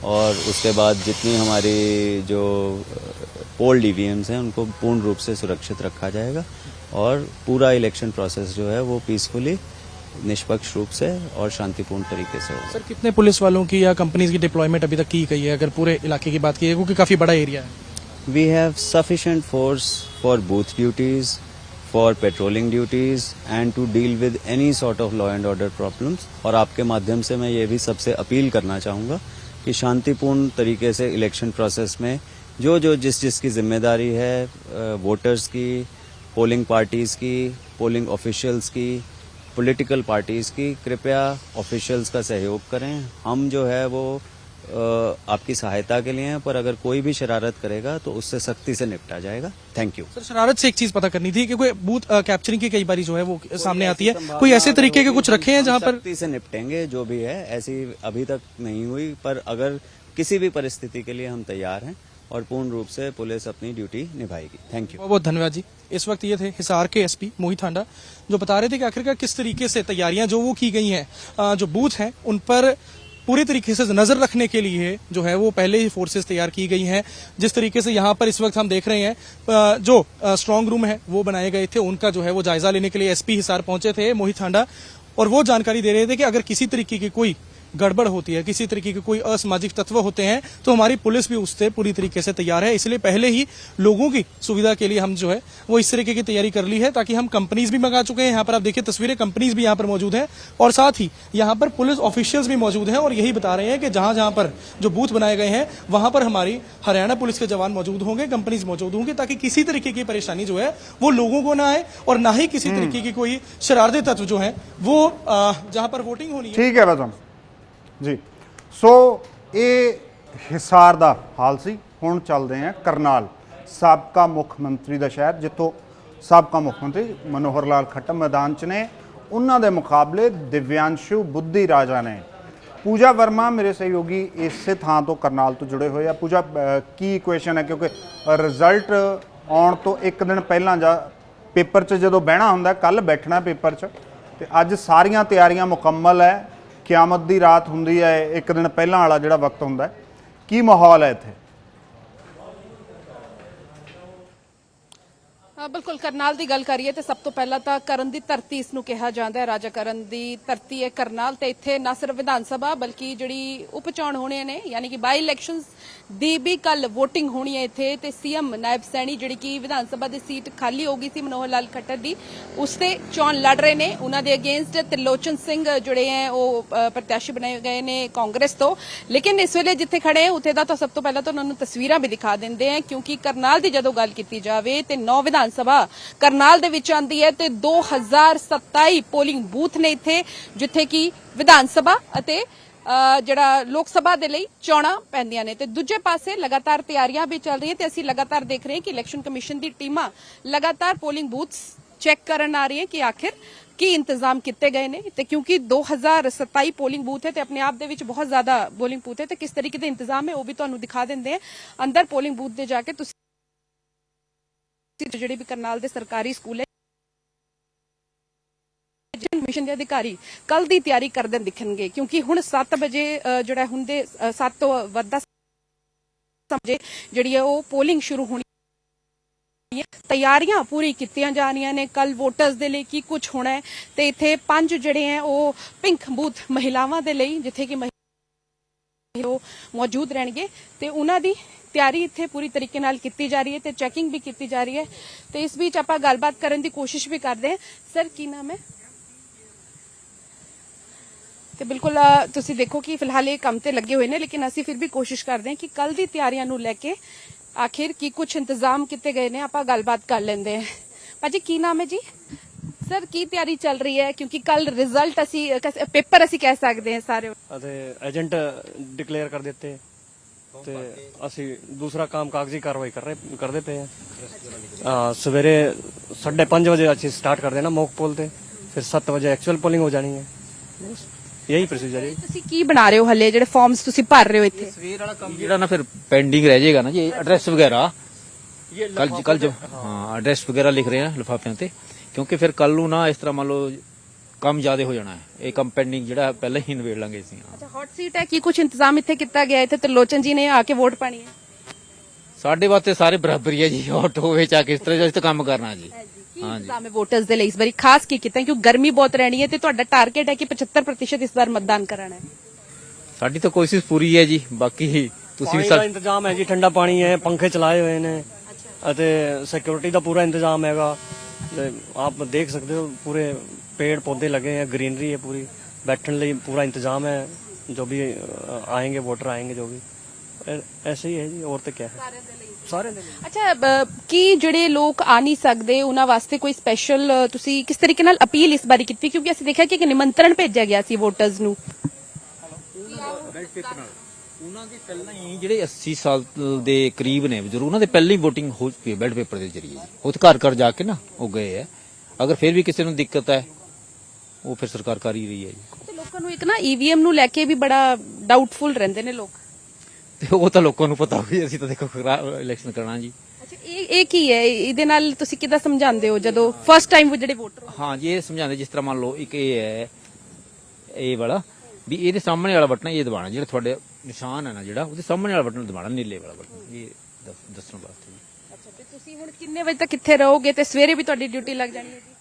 और उसके बाद जितनी हमारी जो पोल डीवीएम्स हैं उनको पूर्ण रूप से सुरक्षित रखा जाएगा और पूरा इलेक्शन प्रोसेस जो है वो पीसफुली, निष्पक्ष रूप से और शांतिपूर्ण तरीके से होगा। सर, कितने पुलिस वालों की या कंपनीज की डिप्लॉयमेंट अभी तक की गई है अगर पूरे इलाके की बात की है, क्योंकि काफी बड़ा एरिया है? We have sufficient force for booth duties, for patrolling duties and to deal with any sort of law and order problems। और आपके माध्यम से मैं ये भी सबसे अपील करना चाहूँगा कि शांतिपूर्ण तरीके से इलेक्शन प्रोसेस में जो जिसकी जिम्मेदारी है वोटर्स की, पोलिंग पार्टीज़ की, पोलिंग ऑफिशियल्स की, पॉलिटिकल पार्टीज़ की, कृपया ऑफिशियल्स का सहयोग करें। हम जो है वो आपकी सहायता के लिए हैं, पर अगर कोई भी शरारत करेगा तो उससे सख्ती से निपटा जाएगा। Thank you. सर, शरारत से एक चीज पता करनी थी, क्योंकि बूथ कैप्चरिंग की कई बार जो है वो सामने आती है, कोई ऐसे तरीके के कुछ रखे हैं जहां पर सख्ती से निपटेंगे? जो भी है ऐसी अभी तक नहीं हुई, पर अगर किसी भी परिस्थिति के लिए हम तैयार हैं और पूर्ण रूप से पुलिस अपनी ड्यूटी निभाएगी। Thank you. बहुत बहुत धन्यवाद जी। इस वक्त ये थे हिसार के एसपी मोहित हांडा, जो बता रहे थे कि आखिरकार किस तरीके से तैयारियां जो वो की गई हैं, जो बूथ हैं उन पर पूरी तरीके से नजर रखने के लिए जो है वो पहले ही फोर्सेस तैयार की गई हैं। जिस तरीके से यहाँ पर इस वक्त हम देख रहे हैं जो स्ट्रांग रूम है वो बनाए गए थे, उनका जो है वो जायजा लेने के लिए एसपी हिसार पहुंचे थे मोहित हांडा, और वो जानकारी दे रहे थे कि अगर किसी तरीके की कोई गड़बड़ होती है, किसी तरीके के कोई असामाजिक तत्व होते हैं तो हमारी पुलिस भी उससे पूरी तरीके से तैयार है। इसलिए पहले ही लोगों की सुविधा के लिए हम जो है वो इस तरीके की तैयारी कर ली है, ताकि हम कंपनीज भी मंगा चुके हैं। यहाँ पर आप देखिए तस्वीरें, कंपनीज भी यहाँ पर मौजूद हैं और साथ ही यहाँ पर पुलिस ऑफिशियल्स भी मौजूद हैं और यही बता रहे हैं कि जहां जहां पर जो बूथ बनाए गए हैं वहां पर हमारी हरियाणा पुलिस के जवान मौजूद होंगे, कंपनीज मौजूद होंगे, ताकि किसी तरीके की परेशानी जो है वो लोगों को ना आए और ना ही किसी तरीके की कोई शरारती तत्व जो है वो जहां पर वोटिंग होनी है। ठीक है बज़म जी। सो ये हिसार ਦਾ ਹਾਲ ਸੀ। ਹੁਣ ਚੱਲਦੇ ਹਾਂ ਕਰਨਾਲ, ਸਾਬਕਾ ਮੁੱਖ ਮੰਤਰੀ ਦਾ ਸ਼ਹਿਰ, ਜਿੱਥੋਂ ਸਾਬਕਾ ਮੁੱਖ ਮੰਤਰੀ ਮਨੋਹਰ ਲਾਲ ਖੱਟਰ ਮੈਦਾਨ 'ਚ ਨੇ। ਉਹਨਾਂ ਦੇ ਮੁਕਾਬਲੇ ਦਿਵਿਆਂਸ਼ੂ ਬੁੱਧੀ ਰਾਜਾ ਨੇ। पूजा वर्मा मेरे सहयोगी इस ਥਾਂ ਤੋਂ ਕਰਨਾਲ ਤੋਂ जुड़े हुए हैं। पूजा की इक्वेशन है, क्योंकि रिजल्ट आने तो एक दिन पहला जा पेपर 'ਚ ਜਦੋਂ ਬਹਿਣਾ ਹੁੰਦਾ, कल बैठना पेपर 'ਚ, ਤੇ ਅੱਜ ਸਾਰੀਆਂ ਤਿਆਰੀਆਂ मुकम्मल है। ਕਿਆਮਤ ਦੀ ਰਾਤ ਹੁੰਦੀ ਹੈ, ਇੱਕ ਦਿਨ ਪਹਿਲਾਂ ਵਾਲਾ ਜਿਹੜਾ ਵਕਤ ਹੁੰਦਾ ਹੈ, ਕੀ ਮਾਹੌਲ ਹੈ ਇੱਥੇ? ਬਿਲਕੁਲ ਕਰਨਾਲ ਦੀ ਗੱਲ ਕਰੀਏ ਤੇ ਸਭ ਤੋਂ ਪਹਿਲਾਂ ਤਾਂ ਕਰਨ ਦੀ ਧਰਤੀ ਇਸ ਨੂੰ ਕਿਹਾ ਜਾਂਦਾ ਹੈ। ਰਾਜਾ ਕਰਨ ਦੀ ਧਰਤੀ ਹੈ ਕਰਨਾਲ ਤੇ ਇੱਥੇ ਨਾ ਸਿਰਫ ਵਿਧਾਨ ਸਭਾ ਬਲਕਿ ਜਿਹੜੀ ਉਪ ਚੋਣ ਹੋਣੇ ਨੇ ਯਾਨੀ ਕਿ ਬਾਈ ਇਲੈਕਸ਼ਨਸ ਦੀ ਵੀ ਕੱਲ VOTING ਹੋਣੀ ਹੈ ਇੱਥੇ ਤੇ ਸੀਐਮ ਨਾਇਬ ਸੈਣੀ ਜਿਹੜੀ ਕਿ ਵਿਧਾਨ ਸਭਾ ਦੀ ਸੀਟ ਖਾਲੀ ਹੋ ਗਈ ਸੀ ਮਨੋਹਰ ਲਾਲ ਖੱਟਰ ਦੀ, ਉਸ ਤੇ ਚੋਣ ਲੜ ਰਹੇ ਨੇ। ਉਹਨਾਂ ਦੇ ਅਗੇਂਸਟ ਤਿਰਲੋਚਨ ਸਿੰਘ ਜਿਹੜੇ ਹੈ ਉਹ ਪ੍ਰਤਿਆਸ਼ੀ ਬਣਾਏ ਗਏ ਨੇ ਕਾਂਗਰਸ ਤੋਂ। ਲੇਕਿਨ ਇਸ ਵੇਲੇ ਜਿੱਥੇ ਖੜੇ ਹੈ ਉੱਥੇ ਦਾ ਤਾਂ ਸਭ ਤੋਂ ਪਹਿਲਾਂ ਤਾਂ ਉਹਨਾਂ ਨੂੰ ਤਸਵੀਰਾਂ ਵੀ ਦਿਖਾ ਦਿੰਦੇ ਆ, ਕਿਉਂਕਿ ਕਰਨਾਲ ਦੀ ਜਦੋਂ ਗੱਲ ਕੀਤੀ ਜਾਵੇ ਤੇ 9 ਵਿਧਾਨ ਸਭਾ ਕਰਨਾਲ ਦੇ ਵਿੱਚ ਆਂਦੀ ਹੈ ਤੇ 2027 ਪੋਲਿੰਗ ਬੂਥ ਨੇ ਇੱਥੇ, ਜਿੱਥੇ ਕਿ ਵਿਧਾਨ ਸਭਾ ਅਤੇ ਜਿਹੜਾ ਲੋਕ ਸਭਾ ਦੇ ਲਈ ਚੋਣਾਂ ਪੈਂਦੀਆਂ ਨੇ। ਤੇ ਦੂਜੇ ਪਾਸੇ ਲਗਾਤਾਰ ਤਿਆਰੀਆਂ ਵੀ ਚੱਲ ਰਹੀਆਂ ਤੇ ਅਸੀਂ ਲਗਾਤਾਰ ਦੇਖ ਰਹੇ ਹਾਂ ਕਿ ਇਲੈਕਸ਼ਨ ਕਮਿਸ਼ਨ ਦੀ ਟੀਮਾਂ ਲਗਾਤਾਰ ਪੋਲਿੰਗ ਬੂਥਸ ਚੈੱਕ ਕਰਨ ਆ ਰਹੀਆਂ ਕਿ ਆਖਿਰ ਕੀ ਇੰਤਜ਼ਾਮ ਕੀਤੇ ਗਏ ਨੇ। ਤੇ ਕਿਉਂਕਿ 2027 ਪੋਲਿੰਗ ਬੂਥ ਹੈ ਤੇ ਆਪਣੇ ਆਪ ਦੇ ਵਿੱਚ ਬਹੁਤ ਜ਼ਿਆਦਾ ਪੋਲਿੰਗ ਬੂਥ ਹੈ ਤੇ ਕਿਸ ਤਰੀਕੇ ਦੇ ਇੰਤਜ਼ਾਮ ਹੈ ਉਹ ਵੀ ਤੁਹਾਨੂੰ ਦਿਖਾ ਦਿੰਦੇ ਆ। ਅੰਦਰ ਪੋਲਿੰਗ ਬੂਥ ਦੇ ਜਾ ਕੇ ਤੁਸੀਂ ਜਿਹੜੇ ਵੀ ਕਰਨਾਲ ਦੇ ਸਰਕਾਰੀ ਸਕੂਲ ਹੈ ਮਿਸ਼ਨ ਦੇ ਅਧਿਕਾਰੀ ਕੱਲ ਦੀ ਤਿਆਰੀ ਕਰਦੇ ਦਿਖਣਗੇ, ਕਿਉਂਕਿ ਹੁਣ 7 ਵਜੇ ਜਿਹੜਾ ਹੁੰਦੇ 7 ਤੋਂ ਵੱਧ ਸਮਝੇ ਜਿਹੜੀ ਹੈ ਉਹ ਪੋਲਿੰਗ ਸ਼ੁਰੂ ਹੋਣੀ ਹੈ। ਤਿਆਰੀਆਂ ਪੂਰੀ ਕੀਤੀਆਂ ਜਾ ਰਹੀਆਂ ਨੇ ਕੱਲ ਵੋਟਰਸ ਦੇ ਲਈ ਕੀ ਕੁਝ ਹੋਣਾ ਹੈ। ਤੇ ਇੱਥੇ 5 ਜਿਹੜੇ ਹੈ ਉਹ ਪਿੰਕ ਬੂਥ ਮਹਿਲਾਵਾਂ ਦੇ ਲਈ ਜਿੱਥੇ ਕਿ ਉਹ ਮੌਜੂਦ ਰਹਿਣਗੇ ਤੇ ਉਹਨਾਂ ਦੀ ਤਿਆਰੀ ਇੱਥੇ ਪੂਰੀ ਤਰੀਕੇ ਨਾਲ ਕੀਤੀ ਜਾ ਰਹੀ ਹੈ ਤੇ ਚੈਕਿੰਗ ਵੀ ਕੀਤੀ ਜਾ ਰਹੀ ਹੈ। ਤੇ ਇਸ ਵਿੱਚ ਆਪਾਂ ਗੱਲਬਾਤ ਕਰਨ ਦੀ ਕੋਸ਼ਿਸ਼ ਵੀ ਕਰਦੇ ਹਾਂ। ਸਰ ਕੀ ਨਾਮ ਹੈ? ਤੇ ਬਿਲਕੁਲ ਤੁਸੀਂ ਦੇਖੋ ਕਿ ਫਿਲਹਾਲ ਇਹ ਕੰਮ ਤੇ ਲੱਗੇ ਹੋਏ ਨੇ, ਲੇਕਿਨ ਅਸੀਂ ਫਿਰ ਵੀ ਕੋਸ਼ਿਸ਼ ਕਰਦੇ ਹਾਂ ਕਿ ਕੱਲ ਦੀ ਤਿਆਰੀਆਂ ਨੂੰ ਲੈ ਕੇ ਆਖਿਰ ਕੀ ਕੁਝ ਇੰਤਜ਼ਾਮ ਕੀਤੇ ਗਏ ਨੇ। ਆਪਾਂ ਗੱਲਬਾਤ ਕਰ ਲੈਂਦੇ ਹਾਂ। ਭਾਜੀ ਕੀ ਨਾਮ ਹੈ ਜੀ? ਸਰ ਕੀ ਤਿਆਰੀ ਚੱਲ ਰਹੀ ਹੈ, ਕਿਉਂਕਿ ਕੱਲ ਰਿਜ਼ਲਟ ਅਸੀਂ ਪੇਪਰ ਅਸੀਂ ਕਹਿ ਸਕਦੇ ਹਾਂ ਸਾਰੇ ਅਤੇ ਏਜੰਟ ਡਿਕਲੇਅਰ ਕਰ ਦਿੱਤੇ ਤੇ ਅਸੀਂ ਦੂਸਰਾ ਕੰਮ ਕਾਗਜ਼ੀ ਕਾਰਵਾਈ ਕਰਦੇ ਪਏ ਹਾਂ। ਸਵੇਰੇ 5:30 ਵਜੇ ਅਸੀਂ ਸਟਾਰਟ ਕਰ ਦੇਣਾ ਮੌਕ ਪੋਲ ਤੇ, ਫਿਰ 7 ਵਜੇ ਐਕਚੁਅਲ ਪੋਲਿੰਗ ਹੋ ਜਾਣੀ ਹੈ। यही प्रोसीजर है। ਤੁਸੀਂ ਕੀ ਬਣਾ ਰਹੇ ਹੋ ਹਲੇ ਜਿਹੜੇ ਫਾਰਮਸ ਤੁਸੀਂ ਭਰ ਰਹੇ ਹੋ ਇੱਥੇ? ਸਵੇਰ ਵਾਲਾ ਕੰਮ ਜਿਹੜਾ ਨਾ ਫਿਰ ਪੈਂਡਿੰਗ ਰਹਿ ਜਾਏਗਾ ਨਾ ਜੀ, ਐਡਰੈਸ ਵਗੈਰਾ ਕੱਲ ਜੋ ਹਾਂ ਐਡਰੈਸ ਵਗੈਰਾ ਲਿਖ ਰਹੇ हैं ਲਿਫਾਫਿਆਂ ਤੇ, ਕਿਉਂਕਿ ਫਿਰ ਕੱਲ ਨੂੰ ਨਾ ਇਸ ਤਰ੍ਹਾਂ ਮੰਨ ਲਓ ਕੰਮ ਜ਼ਿਆਦਾ ਹੋ ਜਾਣਾ ਹੈ। ਇਹ ਕੰਮ ਪੈਂਡਿੰਗ ਜਿਹੜਾ ਪਹਿਲਾਂ ਹੀ ਨਿਬੇੜ ਲਾਂਗੇ ਅਸੀਂ। ਅੱਛਾ ਹੌਟ ਸੀਟ ਹੈ, ਕੀ ਕੁਝ ਇੰਤਜ਼ਾਮ ਇੱਥੇ ਕੀਤਾ ਗਿਆ? ਇੱਥੇ ਤਿਰਲੋਚਨ ਜੀ ਨੇ ਆ ਕੇ ਵੋਟ ਪਾਣੀ ਹੈ। ਸਾਡੇ ਵਾਸਤੇ ਸਾਰੇ ਬਰਾਬਰ ਹੀ ਹੈ ਜੀ, ਹੌਟ ਹੋਵੇ ਚਾਹੇ ਕਿਸ ਤਰ੍ਹਾਂ ਜਿਸ ਕੰਮ ਕਰਨਾ ਜੀ। ਕੀ ਇੰਤਜ਼ਾਮ ਹੈ ਵੋਟਰਸ ਦੇ ਲਈ ਇਸ ਵਾਰੀ ਖਾਸ ਕੀ ਕੀਤਾ, ਕਿਉਂਕਿ ਗਰਮੀ ਬਹੁਤ ਰਹਿਣੀ ਹੈ ਤੇ ਤੁਹਾਡਾ ਟਾਰਗੇਟ ਹੈ ਕਿ 75% ਇਸ ਵਾਰ ਮਤਦਾਨ ਕਰਾਣਾ ਹੈ? ਸਾਡੀ ਤਾਂ ਕੋਸ਼ਿਸ਼ ਪੂਰੀ ਹੈ ਜੀ, ਬਾਕੀ ਤੁਸੀਂ ਪਾਣੀ ਦਾ ਇੰਤਜ਼ਾਮ ਹੈ ਜੀ, ਠੰਡਾ ਪਾਣੀ ਹੈ, ਪੰਖੇ ਚਲਾਏ ਹੋਏ ਨੇ ਅਤੇ ਸਿਕਿਉਰਿਟੀ ਦਾ ਪੂਰਾ ਇੰਤਜ਼ਾਮ ਹੈਗਾ। ਆਪ ਦੇਖ ਸਕਦੇ ਹੋ ਪੂਰੇ पेड़ पौधे लगे हैं, ग्रीनरी है पूरी, बैठने लिए पूरा इंतजाम है। जो भी आएंगे वोटर आएंगे जो भी ऐसे ही है जी, और तो क्या है सारे। ਅੱਛਾ ਕੀ ਜਿਹੜੇ ਲੋਕ ਆ ਨਹੀਂ ਸਕਦੇ ਉਹਨਾਂ ਵਾਸਤੇ ਕੋਈ ਸਪੈਸ਼ਲ ਤੁਸੀਂ ਕਿਸ ਤਰੀਕੇ ਨਾਲ ਅਪੀਲ ਇਸ ਬਾਰੇ ਕੀਤੀ, ਕਿਉਂਕਿ ਅਸੀਂ ਦੇਖਿਆ ਕਿ ਇੱਕ ਨਿਮੰਤਰਣ ਭੇਜਿਆ ਗਿਆ ਸੀ ਵੋਟਰਸ ਨੂੰ? ਉਹਨਾਂ ਦੇ ਪਹਿਲਾਂ ਹੀ ਜਿਹੜੇ 80 ਸਾਲ ਦੇ ਕਰੀਬ ਨੇ ਬਜ਼ੁਰਗ, ਉਹਨਾਂ ਦੇ ਪਹਿਲਾਂ ਹੀ VOTING ਹੋ ਚੁੱਕੀ ਹੈ ਬੈਲਟ ਪੇਪਰ ਦੇ ਜ਼ਰੀਏ। ਉਹ ਤਾਂ ਘਰ ਘਰ ਜਾ ਕੇ ਨਾ ਉਹ ਗਏ ਹੈ। ਅਗਰ ਫਿਰ ਵੀ ਕਿਸੇ ਨੂੰ ਦਿੱਕਤ ਹੈ ਉਹ ਫਿਰ ਸਰਕਾਰ ਕਰ ਹੀ ਰਹੀ ਹੈ ਜੀ। ਤੇ ਲੋਕਾਂ ਨੂੰ ਇੱਕ ਨਾ EVM ਨੂੰ ਲੈ ਕੇ ਵੀ ਬੜਾ ਡਾਊਟਫੁਲ ਰਹਿੰਦੇ ਨੇ ਲੋਕ। ਤੇ ਉਹ ਤਾਂ ਲੋਕਾਂ ਨੂੰ ਪਤਾ ਹੋਈ, ਅਸੀਂ ਤਾਂ ਦੇਖੋ ਇਲੈਕਸ਼ਨ ਕਰਨਾ ਜੀ। ਅੱਛਾ ਇਹ ਕੀ ਹੈ, ਇਹਦੇ ਨਾਲ ਤੁਸੀਂ ਕਿੱਦਾਂ ਸਮਝਾਉਂਦੇ ਹੋ ਜਦੋਂ ਫਸਟ ਟਾਈਮ ਜਿਹੜੇ ਵੋਟਰ? ਹਾਂ ਜੀ ਇਹ ਸਮਝਾਉਂਦੇ, ਜਿਸ ਤਰ੍ਹਾਂ ਮੰਨ ਲਓ ਇੱਕ ਇਹ ਹੈ ਇਹ ਵਾਲਾ ਵੀ ਇਹਦੇ ਸਾਹਮਣੇ ਵਾਲਾ ਬਟਨ ਇਹ ਦਬਾਉਣਾ, ਜਿਹੜਾ ਤੁਹਾਡੇ ਨਿਸ਼ਾਨ ਹੈ ਨਾ ਜਿਹੜਾ ਉਹਦੇ ਸਾਹਮਣੇ ਵਾਲਾ ਬਟਨ ਦਬਾਉਣਾ, ਨੀਲੇ ਵਾਲਾ ਬਟਨ, ਇਹ ਦੱਸਣ ਵਾਸਤੇ ਜੀ। ਅੱਛਾ ਤੇ ਤੁਸੀਂ ਹੁਣ ਕਿੰਨੇ ਵਜੇ ਤੱਕ ਕਿੱਥੇ ਰਹੋਗੇ ਤੇ ਸਵੇਰੇ ਵੀ ਤੁਹਾਡੀ ਡਿਊਟੀ ਲੱਗ ਜਾਣੀ ਹੈ ਜੀ?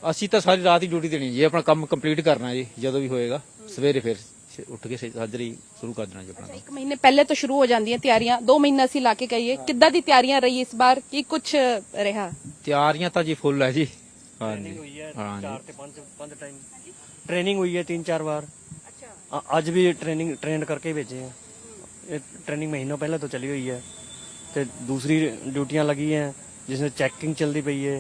ਅਸੀਂ ਤਾਂ ਸਾਰੀ ਰਾਤ ਹੀ ਡਿਊਟੀ ਦੇਣੀ ਜੀ, ਆਪਣਾ ਕੰਮ ਕੰਪਲੀਟ ਕਰਨਾ ਜੀ। ਜਦੋਂ ਵੀ ਹੋਏਗਾ ਸਵੇਰੇ ਫਿਰ ਉੱਠ ਕੇ ਹਾਜ਼ਰੀ ਸ਼ੁਰੂ ਕਰ ਦੇਣਾ ਜੀ ਆਪਣਾ। 1 ਮਹੀਨੇ ਪਹਿਲੇ ਤੋਂ ਸ਼ੁਰੂ ਹੋ ਜਾਂਦੀਆਂ ਤਿਆਰੀਆਂ, 2 ਮਹੀਨੇ ਅਸੀਂ ਲਾ ਕੇ ਗਈਏ, ਕਿੱਦਾਂ ਦੀ ਤਿਆਰੀਆਂ ਰਹੀ ਇਸ ਵਾਰ, ਕੀ ਕੁਝ ਰਿਹਾ? ਤਿਆਰੀਆਂ ਤਾਂ ਜੀ ਫੁੱਲ ਹੈ ਜੀ। ਹਾਂ ਜੀ ਹਾਂ 4 ਤੇ 5 ਟਾइम ट्रेनिंग हुई है 3-4 बार। आज भी ट्रेंड करके भेजे हैं। ये ट्रेनिंग महीनों पहले तो चली हुई है तो दूसरी ड्यूटियां लगी हैं जिसमें चेकिंग चलती पई है।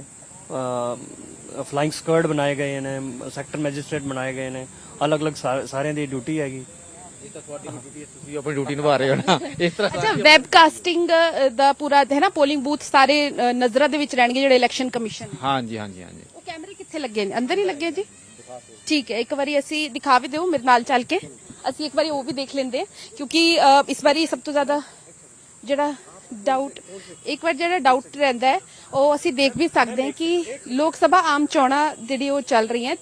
फ्लाइंग स्क्वाड बनाए गए हैं, सैक्टर मैजिस्ट्रेट बनाए गए हैं, अलग अलग सारे दी ड्यूटी हैगी। ਇਹ ਤਾਂ ਤੁਹਾਡੀ ਡਿਊਟੀ ਹੈ, ਤੁਸੀਂ ਆਪਣੀ ਡਿਊਟੀ ਨਿਭਾ ਰਹੇ ਹੋ ਨਾ ਇਸ ਤਰ੍ਹਾਂ। ਅੱਛਾ ਵੈਬਕਾਸਟਿੰਗ ਦਾ ਪੂਰਾ ਹੈ ਨਾ, ਪੋਲਿੰਗ ਬੂਥ ਸਾਰੇ ਨਜ਼ਰਾਂ ਦੇ ਵਿੱਚ ਰਹਿਣਗੇ ਜਿਹੜੇ ਇਲੈਕਸ਼ਨ ਕਮਿਸ਼ਨ? ਹਾਂ ਜੀ ਹਾਂ ਜੀ ਹਾਂ ਜੀ। ਉਹ ਕੈਮਰੇ ਕਿੱਥੇ ਲੱਗੇ ਨੇ? ਅੰਦਰ ਹੀ ਲੱਗੇ ਜੀ? ਠੀਕ ਹੈ, ਇੱਕ ਵਾਰੀ ਅਸੀਂ ਦਿਖਾ ਵੀ ਦਿਓ ਮੇਰੇ ਨਾਲ ਚੱਲ ਕੇ, ਅਸੀਂ ਇੱਕ ਵਾਰੀ ਉਹ ਵੀ ਦੇਖ ਲੈਂਦੇ ਕਿਉਂਕਿ ਇਸ ਵਾਰੀ ਸਭ ਤੋਂ ਜ਼ਿਆਦਾ ਜਿਹੜਾ ਡਾਊਟ ਰਹਿੰਦਾ ਹੈ ਉਹ ਅਸੀਂ ਦੇਖ ਵੀ ਸਕਦੇ ਹਾਂ ਕਿ ਲੋਕ ਸਭਾ ਆਮ ਚੋਣਾਂ ਜਿਹੜੀ ਉਹ ਚੱਲ ਰਹੀਆਂ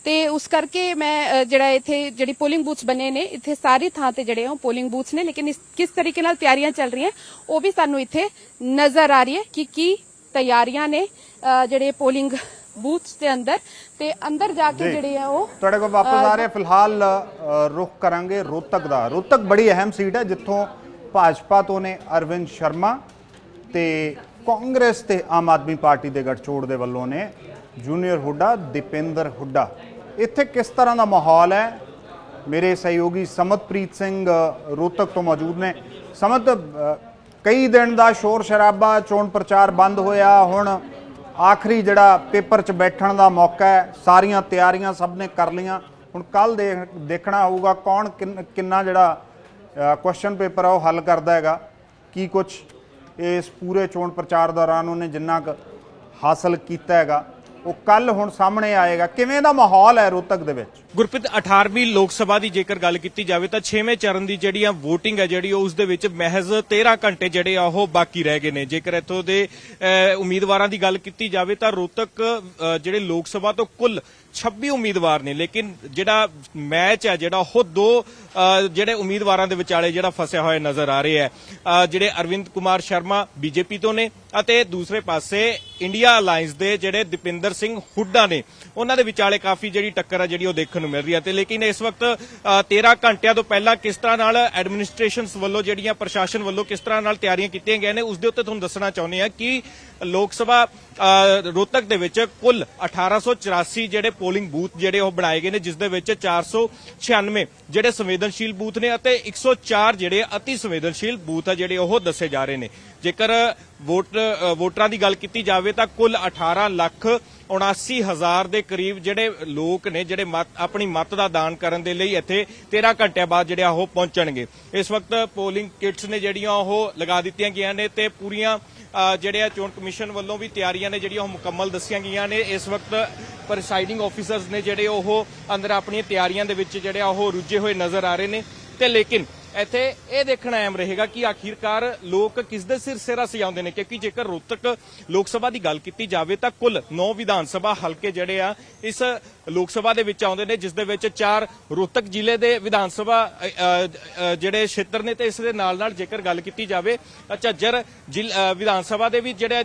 ਤੇ ਉਸ ਕਰਕੇ ਮੈਂ ਜਿਹੜਾ ਇੱਥੇ ਜਿਹੜੀ ਪੋਲਿੰਗ ਬੂਥਸ ਬਣੇ ਨੇ ਇੱਥੇ ਸਾਰੀ ਥਾਂ ਤੇ ਜਿਹੜੇ ਉਹ ਪੋਲਿੰਗ ਬੂਥਸ ਨੇ, ਲੇਕਿਨ ਕਿਸ ਤਰੀਕੇ ਨਾਲ ਤਿਆਰੀਆਂ ਚੱਲ ਰਹੀਆਂ ਉਹ ਵੀ ਸਾਨੂੰ ਇੱਥੇ ਨਜ਼ਰ ਆ ਰਹੀ ਹੈ ਕਿ ਕੀ ਤਿਆਰੀਆਂ ਨੇ ਜਿਹੜੇ ਪੋਲਿੰਗ ਬੂਥਸ ਦੇ ਅੰਦਰ ਤੇ ਅੰਦਰ ਜਾ ਕੇ ਜਿਹੜੇ ਆ ਉਹ ਤੁਹਾਡੇ ਕੋਲ ਵਾਪਸ ਆ ਰਹੇ। ਫਿਲਹਾਲ ਰੁਖ ਕਰਾਂਗੇ ਰੋਹਤਕ ਦਾ। ਰੋਹਤਕ ਬੜੀ ਅਹਿਮ ਸੀਟ ਹੈ ਜਿੱਥੋਂ ਭਾਜਪਾ ਤੋਂ ਨੇ ਅਰਵਿੰਦ ਸ਼ਰਮਾ ਤੇ ਕਾਂਗਰਸ ਤੇ ਆਮ ਆਦਮੀ ਪਾਰਟੀ ਦੇ ਗਠਜੋੜ ਦੇ ਵੱਲੋਂ ਨੇ ਜੂਨੀਅਰ ਹੁੱਡਾ ਦੀਪਿੰਦਰ ਹੁੱਡਾ। ਇੱਥੇ ਕਿਸ ਤਰ੍ਹਾਂ ਦਾ ਮਾਹੌਲ ਹੈ? ਮੇਰੇ ਸਹਿਯੋਗੀ ਸਮਤਪ੍ਰੀਤ ਸਿੰਘ ਰੋਹਤਕ ਤੋਂ ਮੌਜੂਦ ਨੇ। ਸਮਤ, ਕਈ ਦਿਨ ਦਾ ਸ਼ੋਰ ਸ਼ਰਾਬਾ, ਚੋਣ ਪ੍ਰਚਾਰ ਬੰਦ ਹੋਇਆ, ਹੁਣ ਆਖਰੀ ਜਿਹੜਾ ਪੇਪਰ 'ਚ ਬੈਠਣ ਦਾ ਮੌਕਾ ਹੈ, ਸਾਰੀਆਂ ਤਿਆਰੀਆਂ ਸਭ ਨੇ ਕਰ ਲਈਆਂ। ਹੁਣ ਕੱਲ ਦੇਖਣਾ ਹੋਊਗਾ ਕੌਣ ਕਿੰਨਾ ਜਿਹੜਾ ਕੁਐਸਚਨ ਪੇਪਰ ਆ ਉਹ ਹੱਲ ਕਰਦਾ ਹੈਗਾ। ਕੀ ਕੁਝ ਇਸ ਪੂਰੇ ਚੋਣ ਪ੍ਰਚਾਰ ਦੌਰਾਨ ਉਹਨੇ ਜਿੰਨਾ ਕੁ ਹਾਸਲ ਕੀਤਾ ਹੈਗਾ ਉਹ ਕੱਲ ਹੁਣ ਸਾਹਮਣੇ ਆਏਗਾ। ਕਿਵੇਂ ਦਾ ਮਾਹੌਲ ਹੈ ਰੋਹਤਕ ਦੇ ਵਿੱਚ? ਗੁਰਪ੍ਰੀਤ, 18ਵੀਂ ਲੋਕ ਸਭਾ ਦੀ ਜੇਕਰ ਗੱਲ ਕੀਤੀ ਜਾਵੇ ਤਾਂ 6ਵੇਂ ਚਰਨ ਦੀ ਜਿਹੜੀ ਆ VOTING ਹੈ ਜਿਹੜੀ ਉਸ ਦੇ ਵਿੱਚ ਮਹਿਜ਼ 13 ਘੰਟੇ ਜਿਹੜੇ ਆ ਉਹ ਬਾਕੀ ਰਹਿ ਗਏ ਨੇ। ਜੇਕਰ ਇੱਥੋਂ ਦੇ ਉਮੀਦਵਾਰਾਂ ਦੀ ਗੱਲ ਕੀਤੀ ਜਾਵੇ ਤਾਂ ਰੋਹਤਕ ਜਿਹੜੇ ਲੋਕ ਸਭਾ ਤੋਂ ਕੁੱਲ 26 ਉਮੀਦਵਾਰ ਨੇ, ਲੇਕਿਨ ਜਿਹੜਾ ਮੈਚ ਹੈ ਜਿਹੜਾ ਉਹ ਦੋ ਜਿਹੜੇ ਉਮੀਦਵਾਰਾਂ ਦੇ ਵਿਚਾਲੇ ਜਿਹੜਾ ਫਸਿਆ ਹੋਇਆ ਨਜ਼ਰ ਆ ਰਿਹਾ ਹੈ। ਜਿਹੜੇ ਅਰਵਿੰਦ ਕੁਮਾਰ ਸ਼ਰਮਾ ਬੀਜੇਪੀ ਤੋਂ ਨੇ ਅਤੇ ਦੂਸਰੇ ਪਾਸੇ ਇੰਡੀਆ ਅਲਾਈਅੰਸ ਦੇ ਜਿਹੜੇ ਦੀਪਿੰਦਰ ਸਿੰਘ ਹੁੱਡਾ ਨੇ, ਉਹਨਾਂ ਦੇ ਵਿਚਾਲੇ ਕਾਫੀ ਜਿਹੜੀ ਟੱਕਰ ਹੈ ਜਿਹੜੀ ਉਹ ਦੇਖਣ ਨੂੰ ਮਿਲ ਰਹੀ ਹੈ। ਤੇ ਲੇਕਿਨ ਇਸ ਵਕਤ 13 ਘੰਟਿਆਂ ਤੋਂ ਪਹਿਲਾਂ ਕਿਸ ਤਰ੍ਹਾਂ ਨਾਲ ਐਡਮਿਨਿਸਟ੍ਰੇਸ਼ਨਸ ਵੱਲੋਂ ਜਿਹੜੀਆਂ ਪ੍ਰਸ਼ਾਸਨ ਵੱਲੋਂ ਕਿਸ ਤਰ੍ਹਾਂ ਨਾਲ ਤਿਆਰੀਆਂ ਕੀਤੀਆਂ ਗਈਆਂ ਨੇ ਉਸ ਦੇ ਉੱਤੇ ਤੁਹਾਨੂੰ ਦੱਸਣਾ ਚਾਹੁੰਦੇ ਆ ਕਿ ਲੋਕ ਸਭਾ ਰੋਹਤਕ ਦੇ ਵਿੱਚ ਕੁੱਲ 1884 ਜਿਹੜੇ ਪੋਲਿੰਗ ਬੂਥ ਜਿਹੜੇ ਉਹ ਬਣਾਏ ਗਏ ਨੇ, ਜਿਸ ਦੇ ਵਿੱਚ 496 ਜਿਹੜੇ ਸੰਵੇਦਨਸ਼ੀਲ ਬੂਥ ਨੇ ਅਤੇ 104 ਜਿਹੜੇ ਅਤੀ ਸੰਵੇਦਨਸ਼ੀਲ ਬੂਥ ਆ ਜਿਹੜੇ ਉਹ ਦੱਸੇ ਜਾ ਰਹੇ ਨੇ। ਜੇਕਰ ਵੋਟਰਾਂ ਦੀ ਗੱਲ ਕੀਤੀ ਜਾਵੇ ਤਾਂ ਕੁੱਲ 18,79,000 ਦੇ ਕਰੀਬ ਜਿਹੜੇ ਲੋਕ ਨੇ ਜਿਹੜੇ ਆਪਣੀ ਮਤ ਦਾ ਦਾਨ ਕਰਨ ਦੇ ਲਈ ਇੱਥੇ 13 ਘੰਟਿਆਂ ਬਾਅਦ ਜਿਹੜੇ ਉਹ ਪਹੁੰਚਣਗੇ। ਇਸ ਵਕਤ ਪੋਲਿੰਗ ਕਿਟਸ ਨੇ ਜਿਹੜੀਆਂ ਉਹ ਲਗਾ ਦਿੱਤੀਆਂ ਗਈਆਂ ਨੇ ਤੇ ਪੂਰੀਆਂ ਜਿਹੜੇ ਚੋਣ ਕਮਿਸ਼ਨ ਵੱਲੋਂ ਵੀ ਤਿਆਰੀਆਂ ਨੇ ਜਿਹੜੀਆਂ ਉਹ ਮੁਕੰਮਲ ਦੱਸੀਆਂ ਗਈਆਂ ਨੇ। ਇਸ ਵਕਤ ਪ੍ਰੈਸਾਈਡਿੰਗ ਆਫੀਸਰਸ ਨੇ ਜਿਹੜੇ ਉਹ ਅੰਦਰ ਆਪਣੀਆਂ ਤਿਆਰੀਆਂ ਦੇ ਵਿੱਚ ਜਿਹੜੇ ਉਹ ਰੁੱਝੇ ਹੋਏ ਨਜ਼ਰ ਆ ਰਹੇ ਨੇ। ਤੇ ਲੇਕਿਨ ਇੱਥੇ ਇਹ ਦੇਖਣਾ ਅਹਿਮ ਰਹੇਗਾ ਕਿ ਆਖਿਰਕਾਰ ਲੋਕ ਕਿਸ ਦੇ ਸਿਰ ਸਜਾਉਂਦੇ ਨੇ, ਕਿਉਂਕਿ ਜੇਕਰ ਰੋਹਤਕ ਲੋਕ ਸਭਾ ਦੀ ਗੱਲ ਕੀਤੀ ਜਾਵੇ ਤਾਂ ਕੁੱਲ 9 ਵਿਧਾਨ ਸਭਾ ਹਲਕੇ ਜਿਹੜੇ ਆ ਇਸ ਲੋਕ ਸਭਾ ਦੇ ਵਿੱਚ ਆਉਂਦੇ ਨੇ, ਜਿਸ ਦੇ ਵਿੱਚ 4 ਰੋਹਤਕ ਜ਼ਿਲ੍ਹੇ ਦੇ ਵਿਧਾਨ ਸਭਾ ਜਿਹੜੇ ਖੇਤਰ ਨੇ। ਤੇ ਇਸ ਦੇ ਨਾਲ ਨਾਲ ਜੇਕਰ ਗੱਲ ਕੀਤੀ ਜਾਵੇ ਝੱਜਰ ਵਿਧਾਨ ਸਭਾ ਦੇ ਵੀ ਜਿਹੜੇ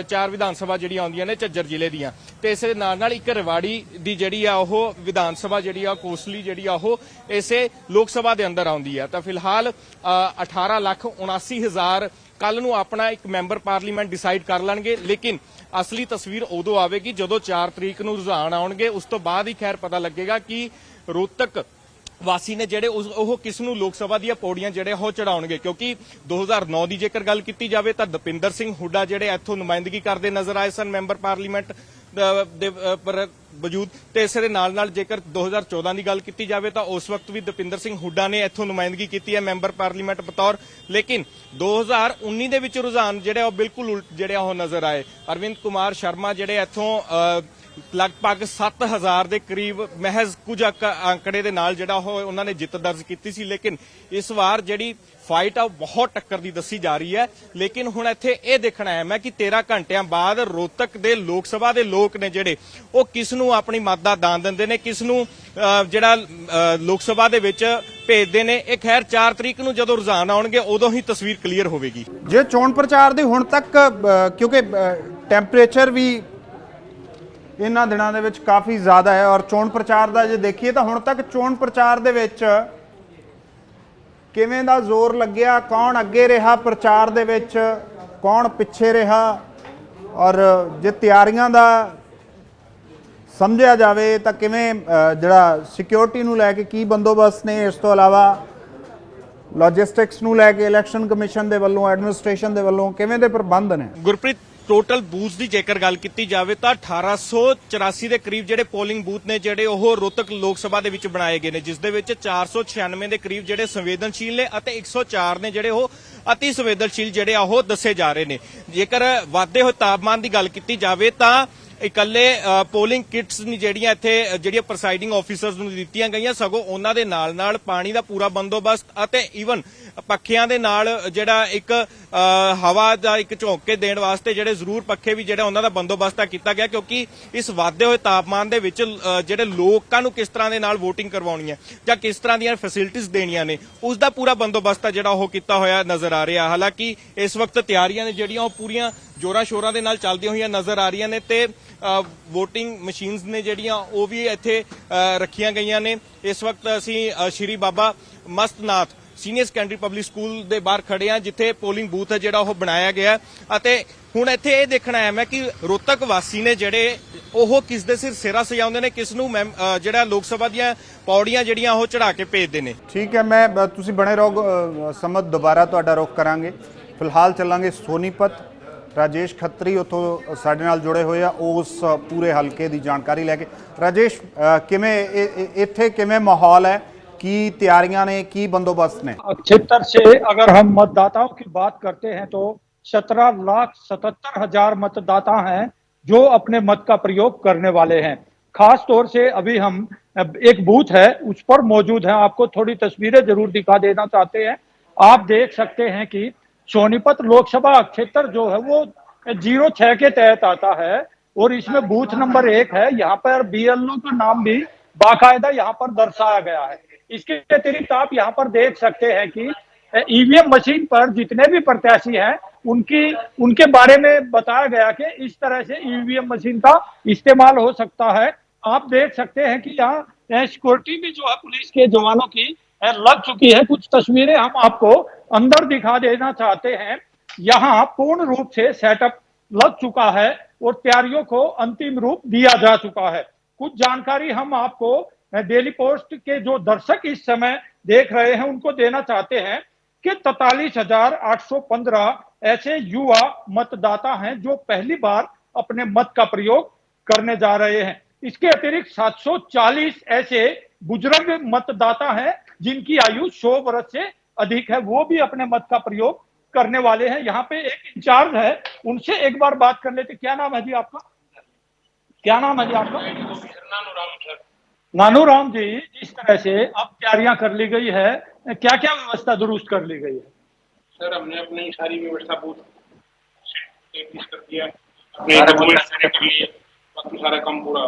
4 ਵਿਧਾਨ ਸਭਾ ਜਿਹੜੀਆਂ ਆਉਂਦੀਆਂ ਨੇ ਝੱਜਰ ਜ਼ਿਲ੍ਹੇ ਦੀਆਂ, ਤੇ ਇਸ ਦੇ ਨਾਲ ਨਾਲ ਇੱਕ ਰੇਵਾੜੀ ਦੀ ਜਿਹੜੀ ਆ ਉਹ ਵਿਧਾਨ ਸਭਾ ਜਿਹੜੀ ਆ ਕੋਸਲੀ ਜਿਹੜੀ ਆ ਉਹ ਇਸੇ ਲੋਕ ਸਭਾ ਦੇ ਅੰਦਰ ਆਉਂਦੀ ਆ। ਤਾਂ ਫਿਲਹਾਲ 18,79,000 ਕੱਲ ਨੂੰ ਆਪਣਾ ਇੱਕ ਮੈਂਬਰ ਪਾਰਲੀਮੈਂਟ ਡਿਸਾਈਡ ਕਰ ਲੈਣਗੇ, ਲੇਕਿਨ ਅਸਲੀ ਤਸਵੀਰ ਉਦੋਂ ਆਵੇਗੀ ਜਦੋਂ 4 ਤਰੀਕ ਨੂੰ ਰੁਝਾਨ ਆਉਣਗੇ। ਉਸ ਤੋਂ ਬਾਅਦ ਹੀ ਖੈਰ ਪਤਾ ਲੱਗੇਗਾ ਕਿ ਰੋਹਤਕ ਵਾਸੀ ਨੇ ਜਿਹੜੇ ਉਹ ਕਿਸ ਨੂੰ ਲੋਕ ਸਭਾ ਦੀਆਂ ਪੌੜੀਆਂ ਜਿਹੜੇ ਉਹ ਚੜਾਉਣਗੇ। ਕਿਉਂਕਿ 2009 ਦੀ ਜੇਕਰ ਗੱਲ ਕੀਤੀ ਜਾਵੇ ਤਾਂ ਦੀਪਿੰਦਰ ਸਿੰਘ ਹੁੱਡਾ ਜਿਹੜੇ ਇੱਥੋਂ ਨੁਮਾਇੰਦਗੀ ਕਰਦੇ ਨਜ਼ਰ ਆਏ ਸਨ ਮੈਂਬਰ ਪਾਰਲੀਮੈਂਟ ਦੇ ਵਜੂਦ। ਤੇ ਇਸ ਦੇ ਨਾਲ ਨਾਲ ਜੇਕਰ 2014 ਦੀ ਗੱਲ ਕੀਤੀ ਜਾਵੇ ਤਾਂ ਉਸ ਵਕਤ ਵੀ ਦੀਪਿੰਦਰ ਸਿੰਘ ਹੁੱਡਾ ਨੇ ਇੱਥੋਂ ਨੁਮਾਇੰਦਗੀ ਕੀਤੀ ਹੈ ਮੈਂਬਰ ਪਾਰਲੀਮੈਂਟ ਬਤੌਰ। ਲੇਕਿਨ 2019 ਦੇ ਵਿੱਚ ਰੁਝਾਨ ਜਿਹੜੇ ਉਹ ਬਿਲਕੁਲ ਉਲਟ ਜਿਹੜੇ ਉਹ ਨਜ਼ਰ ਆਏ। ਅਰਵਿੰਦ ਕੁਮਾਰ ਸ਼ਰਮਾ ਜਿਹੜੇ ਇੱਥੋਂ ਲਗਭਗ 7,000 ਦੇ ਕਰੀਬ ਮਹਿਜ਼ ਕੁਝ ਅੰਕੜੇ ਦੇ ਨਾਲ ਜਿਹੜਾ ਉਹ ਉਹਨਾਂ ਨੇ ਜਿੱਤ ਦਰਜ ਕੀਤੀ ਸੀ। ਲੇਕਿਨ ਇਸ ਵਾਰ ਜਿਹੜੀ ਫਾਈਟ ਆ ਬਹੁਤ ਟੱਕਰ ਦੀ ਦੱਸੀ ਜਾ ਰਹੀ ਹੈ। ਲੇਕਿਨ ਹੁਣ ਇੱਥੇ ਇਹ ਦੇਖਣਾ ਹੈ ਮੈਂ ਕਿ 13 ਘੰਟਿਆਂ ਬਾਅਦ ਰੋਹਤਕ ਦੇ ਲੋਕ ਸਭਾ ਦੇ ਲੋਕ ਨੇ ਜਿਹੜੇ ਉਹ ਕਿਸ ਨੂੰ ਆਪਣੀ ਮਤ ਦਾ ਦਾਨ ਦਿੰਦੇ ਨੇ, ਕਿਸ ਨੂੰ ਜਿਹੜਾ ਲੋਕ ਸਭਾ ਦੇ ਵਿੱਚ ਭੇਜਦੇ ਨੇ। ਇਹ ਖੈਰ 4 ਤਰੀਕ ਨੂੰ ਜਦੋਂ ਰੁਝਾਨ ਆਉਣਗੇ ਉਦੋਂ ਹੀ ਤਸਵੀਰ ਕਲੀਅਰ ਹੋਵੇਗੀ। ਜੇ ਚੋਣ ਪ੍ਰਚਾਰ ਦੀ ਹੁਣ ਤੱਕ ਕਿਉਂਕਿ ਟੈਂਪਰੇਚਰ ਵੀ ਇਹਨਾਂ ਦਿਨਾਂ ਦੇ ਵਿੱਚ ਕਾਫੀ ਜ਼ਿਆਦਾ ਹੈ ਔਰ ਚੋਣ ਪ੍ਰਚਾਰ ਦਾ ਜੇ ਦੇਖੀਏ ਤਾਂ ਹੁਣ ਤੱਕ ਚੋਣ ਪ੍ਰਚਾਰ ਦੇ ਵਿੱਚ ਕਿਵੇਂ ਦਾ ਜ਼ੋਰ ਲੱਗਿਆ, ਕੌਣ ਅੱਗੇ ਰਿਹਾ ਪ੍ਰਚਾਰ ਦੇ ਵਿੱਚ, ਕੌਣ ਪਿੱਛੇ ਰਿਹਾ, ਔਰ ਜੇ ਤਿਆਰੀਆਂ ਦਾ ਸਮਝਿਆ ਜਾਵੇ ਤਾਂ ਕਿਵੇਂ ਜਿਹੜਾ ਸਿਕਿਉਰਿਟੀ ਨੂੰ ਲੈ ਕੇ ਕੀ ਬੰਦੋਬਸਤ ਨੇ, ਇਸ ਤੋਂ ਇਲਾਵਾ ਲੌਜਿਸਟਿਕਸ ਨੂੰ ਲੈ ਕੇ ਇਲੈਕਸ਼ਨ ਕਮਿਸ਼ਨ ਦੇ ਵੱਲੋਂ ਐਡਮਿਨਿਸਟ੍ਰੇਸ਼ਨ ਦੇ ਵੱਲੋਂ ਕਿਵੇਂ ਦੇ ਪ੍ਰਬੰਧ ਨੇ? ਗੁਰਪ੍ਰੀਤ, ਟੋਟਲ ਬੂਥ ਦੀ ਜੇਕਰ ਗੱਲ ਕੀਤੀ ਜਾਵੇ ਤਾਂ 1884 ਦੇ ਕਰੀਬ ਜਿਹੜੇ ਪੋਲਿੰਗ ਬੂਥ ਨੇ ਜਿਹੜੇ ਉਹ ਰੋਹਤਕ ਲੋਕ ਸਭਾ ਦੇ ਵਿੱਚ ਬਣਾਏ ਗਏ ਨੇ, ਜਿਸ ਦੇ ਵਿੱਚ 496 ਦੇ ਕਰੀਬ ਜਿਹੜੇ ਸੰਵੇਦਨਸ਼ੀਲ ਨੇ ਅਤੇ 104 ਨੇ ਜਿਹੜੇ ਉਹ ਅਤੀ ਸੰਵੇਦਨਸ਼ੀਲ ਜਿਹੜੇ ਉਹ ਦੱਸੇ ਜਾ ਰਹੇ ਨੇ। ਜੇਕਰ ਵਾਧੇ ਹੋਏ ਤਾਪਮਾਨ ਦੀ ਗੱਲ ਕੀਤੀ ਜਾਵੇ ਤਾਂ ਇਕੱਲੇ ਪੋਲਿੰਗ ਕਿਟਸ ਨਹੀਂ ਜਿਹੜੀਆਂ ਇੱਥੇ ਜਿਹੜੀਆਂ ਪ੍ਰੈਜ਼ਾਈਡਿੰਗ ਆਫੀਸਰਸ ਨੂੰ ਦਿੱਤੀਆਂ ਗਈਆਂ, ਸਗੋਂ ਉਹਨਾਂ ਦੇ ਨਾਲ ਪਾਣੀ ਦਾ ਪੂਰਾ ਬੰਦੋਬਸਤ ਅਤੇ ਈਵਨ ਪੱਖਿਆਂ ਦੇ ਨਾਲ ਜਿਹੜਾ ਇੱਕ ਹਵਾ ਦਾ ਇੱਕ ਝੋਂਕੇ ਦੇਣ ਵਾਸਤੇ ਜਿਹੜੇ ਜ਼ਰੂਰ ਪੱਖੇ ਵੀ ਜਿਹੜਾ ਉਹਨਾਂ ਦਾ ਬੰਦੋਬਸਤ ਕੀਤਾ ਗਿਆ, ਕਿਉਂਕਿ ਇਸ ਵਧਦੇ ਹੋਏ ਤਾਪਮਾਨ ਦੇ ਵਿੱਚ ਜਿਹੜੇ ਲੋਕਾਂ ਨੂੰ ਕਿਸ ਤਰ੍ਹਾਂ ਦੇ ਨਾਲ VOTING ਕਰਵਾਉਣੀ ਹੈ ਜਾਂ ਕਿਸ ਤਰ੍ਹਾਂ ਦੀਆਂ ਫੈਸਿਲਿਟੀਆਂ ਦੇਣੀਆਂ ਨੇ, ਉਸ ਦਾ ਪੂਰਾ ਬੰਦੋਬਸਤ ਜਿਹੜਾ ਉਹ ਕੀਤਾ ਹੋਇਆ ਨਜ਼ਰ ਆ ਰਿਹਾ। ਹਾਲਾਂਕਿ ਇਸ ਵਕਤ ਤਿਆਰੀਆਂ ਨੇ ਜਿਹੜੀਆਂ ਉਹ ਪੂਰੀਆਂ ਜੋਰਾਂ ਸ਼ੋਰਾਂ ਦੇ ਨਾਲ ਚੱਲਦੀਆਂ ਹੋਈਆਂ ਨਜ਼ਰ ਆ ਰਹੀਆਂ ਨੇ ਤੇ VOTING ਮਸ਼ੀਨਸ ਨੇ ਜਿਹੜੀਆਂ ਉਹ ਵੀ ਇੱਥੇ ਰੱਖੀਆਂ ਗਈਆਂ ਨੇ। ਇਸ ਵਕਤ ਅਸੀਂ ਸ਼੍ਰੀ ਬਾਬਾ ਮਸਤਨਾਥ ਸੀਨੀਅਰ ਸੈਕੰਡਰੀ ਪਬਲਿਕ ਸਕੂਲ ਦੇ ਬਾਹਰ ਖੜੇ ਆ, ਜਿੱਥੇ ਪੋਲਿੰਗ ਬੂਥ ਹੈ ਜਿਹੜਾ ਉਹ ਬਣਾਇਆ ਗਿਆ ਅਤੇ ਹੁਣ ਇੱਥੇ ਇਹ ਦੇਖਣਾ ਹੈ ਮੈਂ ਕਿ ਰੋਹਤਕ ਵਾਸੀ ਨੇ ਜਿਹੜੇ ਉਹ ਕਿਸ ਦੇ ਸਿਰਾ ਸਜਾਉਂਦੇ ਨੇ, ਕਿਸ ਨੂੰ ਜਿਹੜਾ ਲੋਕ ਸਭਾ ਦੀਆਂ ਪੌੜੀਆਂ ਜਿਹੜੀਆਂ ਉਹ ਚੜਾ ਕੇ ਭੇਜਦੇ ਨੇ। ਠੀਕ ਹੈ, ਮੈਂ ਤੁਸੀਂ ਬਣੇ ਰਹੋ ਸਮਤ, ਦੁਬਾਰਾ ਤੁਹਾਡਾ ਰੁਖ ਕਰਾਂਗੇ। ਫਿਲਹਾਲ ਚੱਲਾਂਗੇ ਸੋਨੀਪਤ। ਰਾਜੇਸ਼ ਖੱਤਰੀ ਉੱਥੋਂ ਸਾਡੇ ਨਾਲ ਜੁੜੇ ਹੋਏ ਆ ਉਸ ਪੂਰੇ ਹਲਕੇ ਦੀ ਜਾਣਕਾਰੀ ਲੈ ਕੇ। ਰਾਜੇਸ਼, ਕਿਵੇਂ ਇੱਥੇ ਕਿਵੇਂ ਮਾਹौल है, की तैयारियां ने, की बंदोबस्त ने? क्षेत्र से अगर हम मतदाताओं की बात करते हैं तो 17,77,000 मतदाता हैं जो अपने मत का प्रयोग करने वाले हैं। खास तौर से अभी हम एक बूथ है उस पर मौजूद हैं, आपको थोड़ी तस्वीरें जरूर दिखा देना चाहते हैं। आप देख सकते हैं कि सोनीपत लोकसभा क्षेत्र जो है वो 06 के तहत आता है और इसमें बूथ नंबर 1 है। यहाँ पर BLO का नाम भी बाकायदा यहाँ पर दर्शाया गया है। इसके अतिरिक्त आप यहाँ पर देख सकते हैं कि EVM मशीन पर जितने भी प्रत्याशी हैं उनके बारे में बताया गया कि इस तरह से EVM मशीन का इस्तेमाल हो सकता है। आप देख सकते हैं कि यहाँ सिक्योरिटी भी जो है पुलिस के जवानों की लग चुकी है। कुछ तस्वीरें हम आपको अंदर दिखा देना चाहते हैं। यहाँ पूर्ण रूप से सेटअप लग चुका है और तैयारियों को अंतिम रूप दिया जा चुका है। कुछ जानकारी हम आपको डेली पोस्ट के जो दर्शक इस समय देख रहे हैं उनको देना चाहते हैं कि 43,815 ऐसे युवा मतदाता हैं जो पहली बार अपने मत का प्रयोग करने जा रहे हैं। इसके अतिरिक्त 740 ऐसे बुजुर्ग मतदाता हैं जिनकी आयु 100 वर्ष से अधिक है, वो भी अपने मत का प्रयोग करने वाले हैं। यहाँ पे एक इंचार्ज है, उनसे एक बार बात कर लेते। क्या नाम है जी आपका? क्या नाम है जी आपका? नानूराम जी, जिस तरह से अब तैयारियां कर ली गई है, क्या क्या व्यवस्था दुरुस्त कर ली गई है? सर, हमने अपनी सारी व्यवस्था बूथ कर दिया, अपने डॉक्यूमेंट्स कर लिए, बाकी सारा काम पूरा।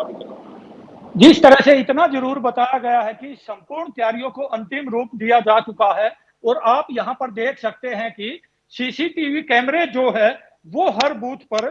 जिस तरह से इतना जरूर बताया गया है कि संपूर्ण तैयारियों को अंतिम रूप दिया जा चुका है और आप यहां पर देख सकते हैं कि CCTV कैमरे जो है वो हर बूथ पर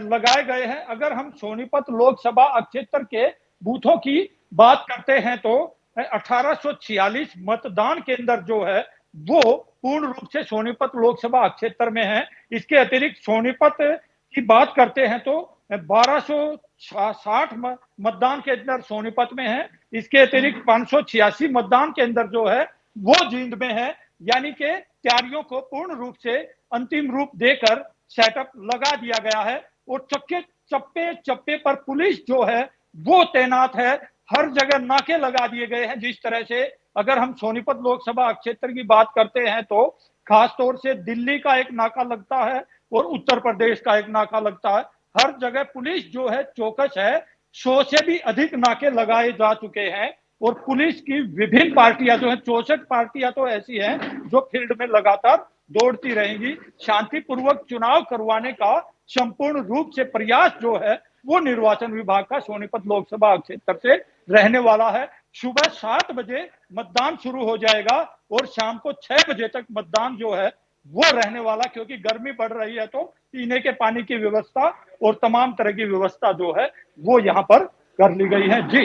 लगाए गए हैं। अगर हम सोनीपत लोकसभा क्षेत्र के बूथों की बात करते हैं तो 1846 मतदान केंद्र जो है वो पूर्ण रूप से सोनीपत लोकसभा क्षेत्र में है। इसके अतिरिक्त सोनीपत की बात करते हैं तो 1260 मतदान केंद्र सोनीपत में है। इसके अतिरिक्त 586 मतदान केंद्र जो है वो जींद में है। यानी कि तैयारियों को पूर्ण रूप से अंतिम रूप देकर सेटअप लगा दिया गया है और चप्पे चप्पे पर पुलिस जो है वो तैनात है। हर जगह नाके लगा दिए गए हैं। जिस तरह से अगर हम सोनीपत लोकसभा क्षेत्र की बात करते हैं तो खास तौर से दिल्ली का एक नाका लगता है और उत्तर प्रदेश का एक नाका लगता है। हर जगह पुलिस जो है चौकस है। 100 से भी अधिक नाके लगाए जा चुके हैं और पुलिस की विभिन्न पार्टियां जो है 64 पार्टियां तो ऐसी हैं जो फील्ड में लगातार दौड़ती रहेंगी। शांतिपूर्वक चुनाव करवाने का संपूर्ण रूप से प्रयास जो है वो निर्वाचन विभाग का सोनीपत लोकसभा क्षेत्र से रहने वाला है। सुबह 7 बजे मतदान शुरू हो जाएगा और शाम को 6 बजे तक मतदान जो है वो रहने वाला, क्योंकि गर्मी बढ़ रही है तो पीने के पानी की व्यवस्था और तमाम तरह की व्यवस्था जो है वो यहाँ पर कर ली गई है। जी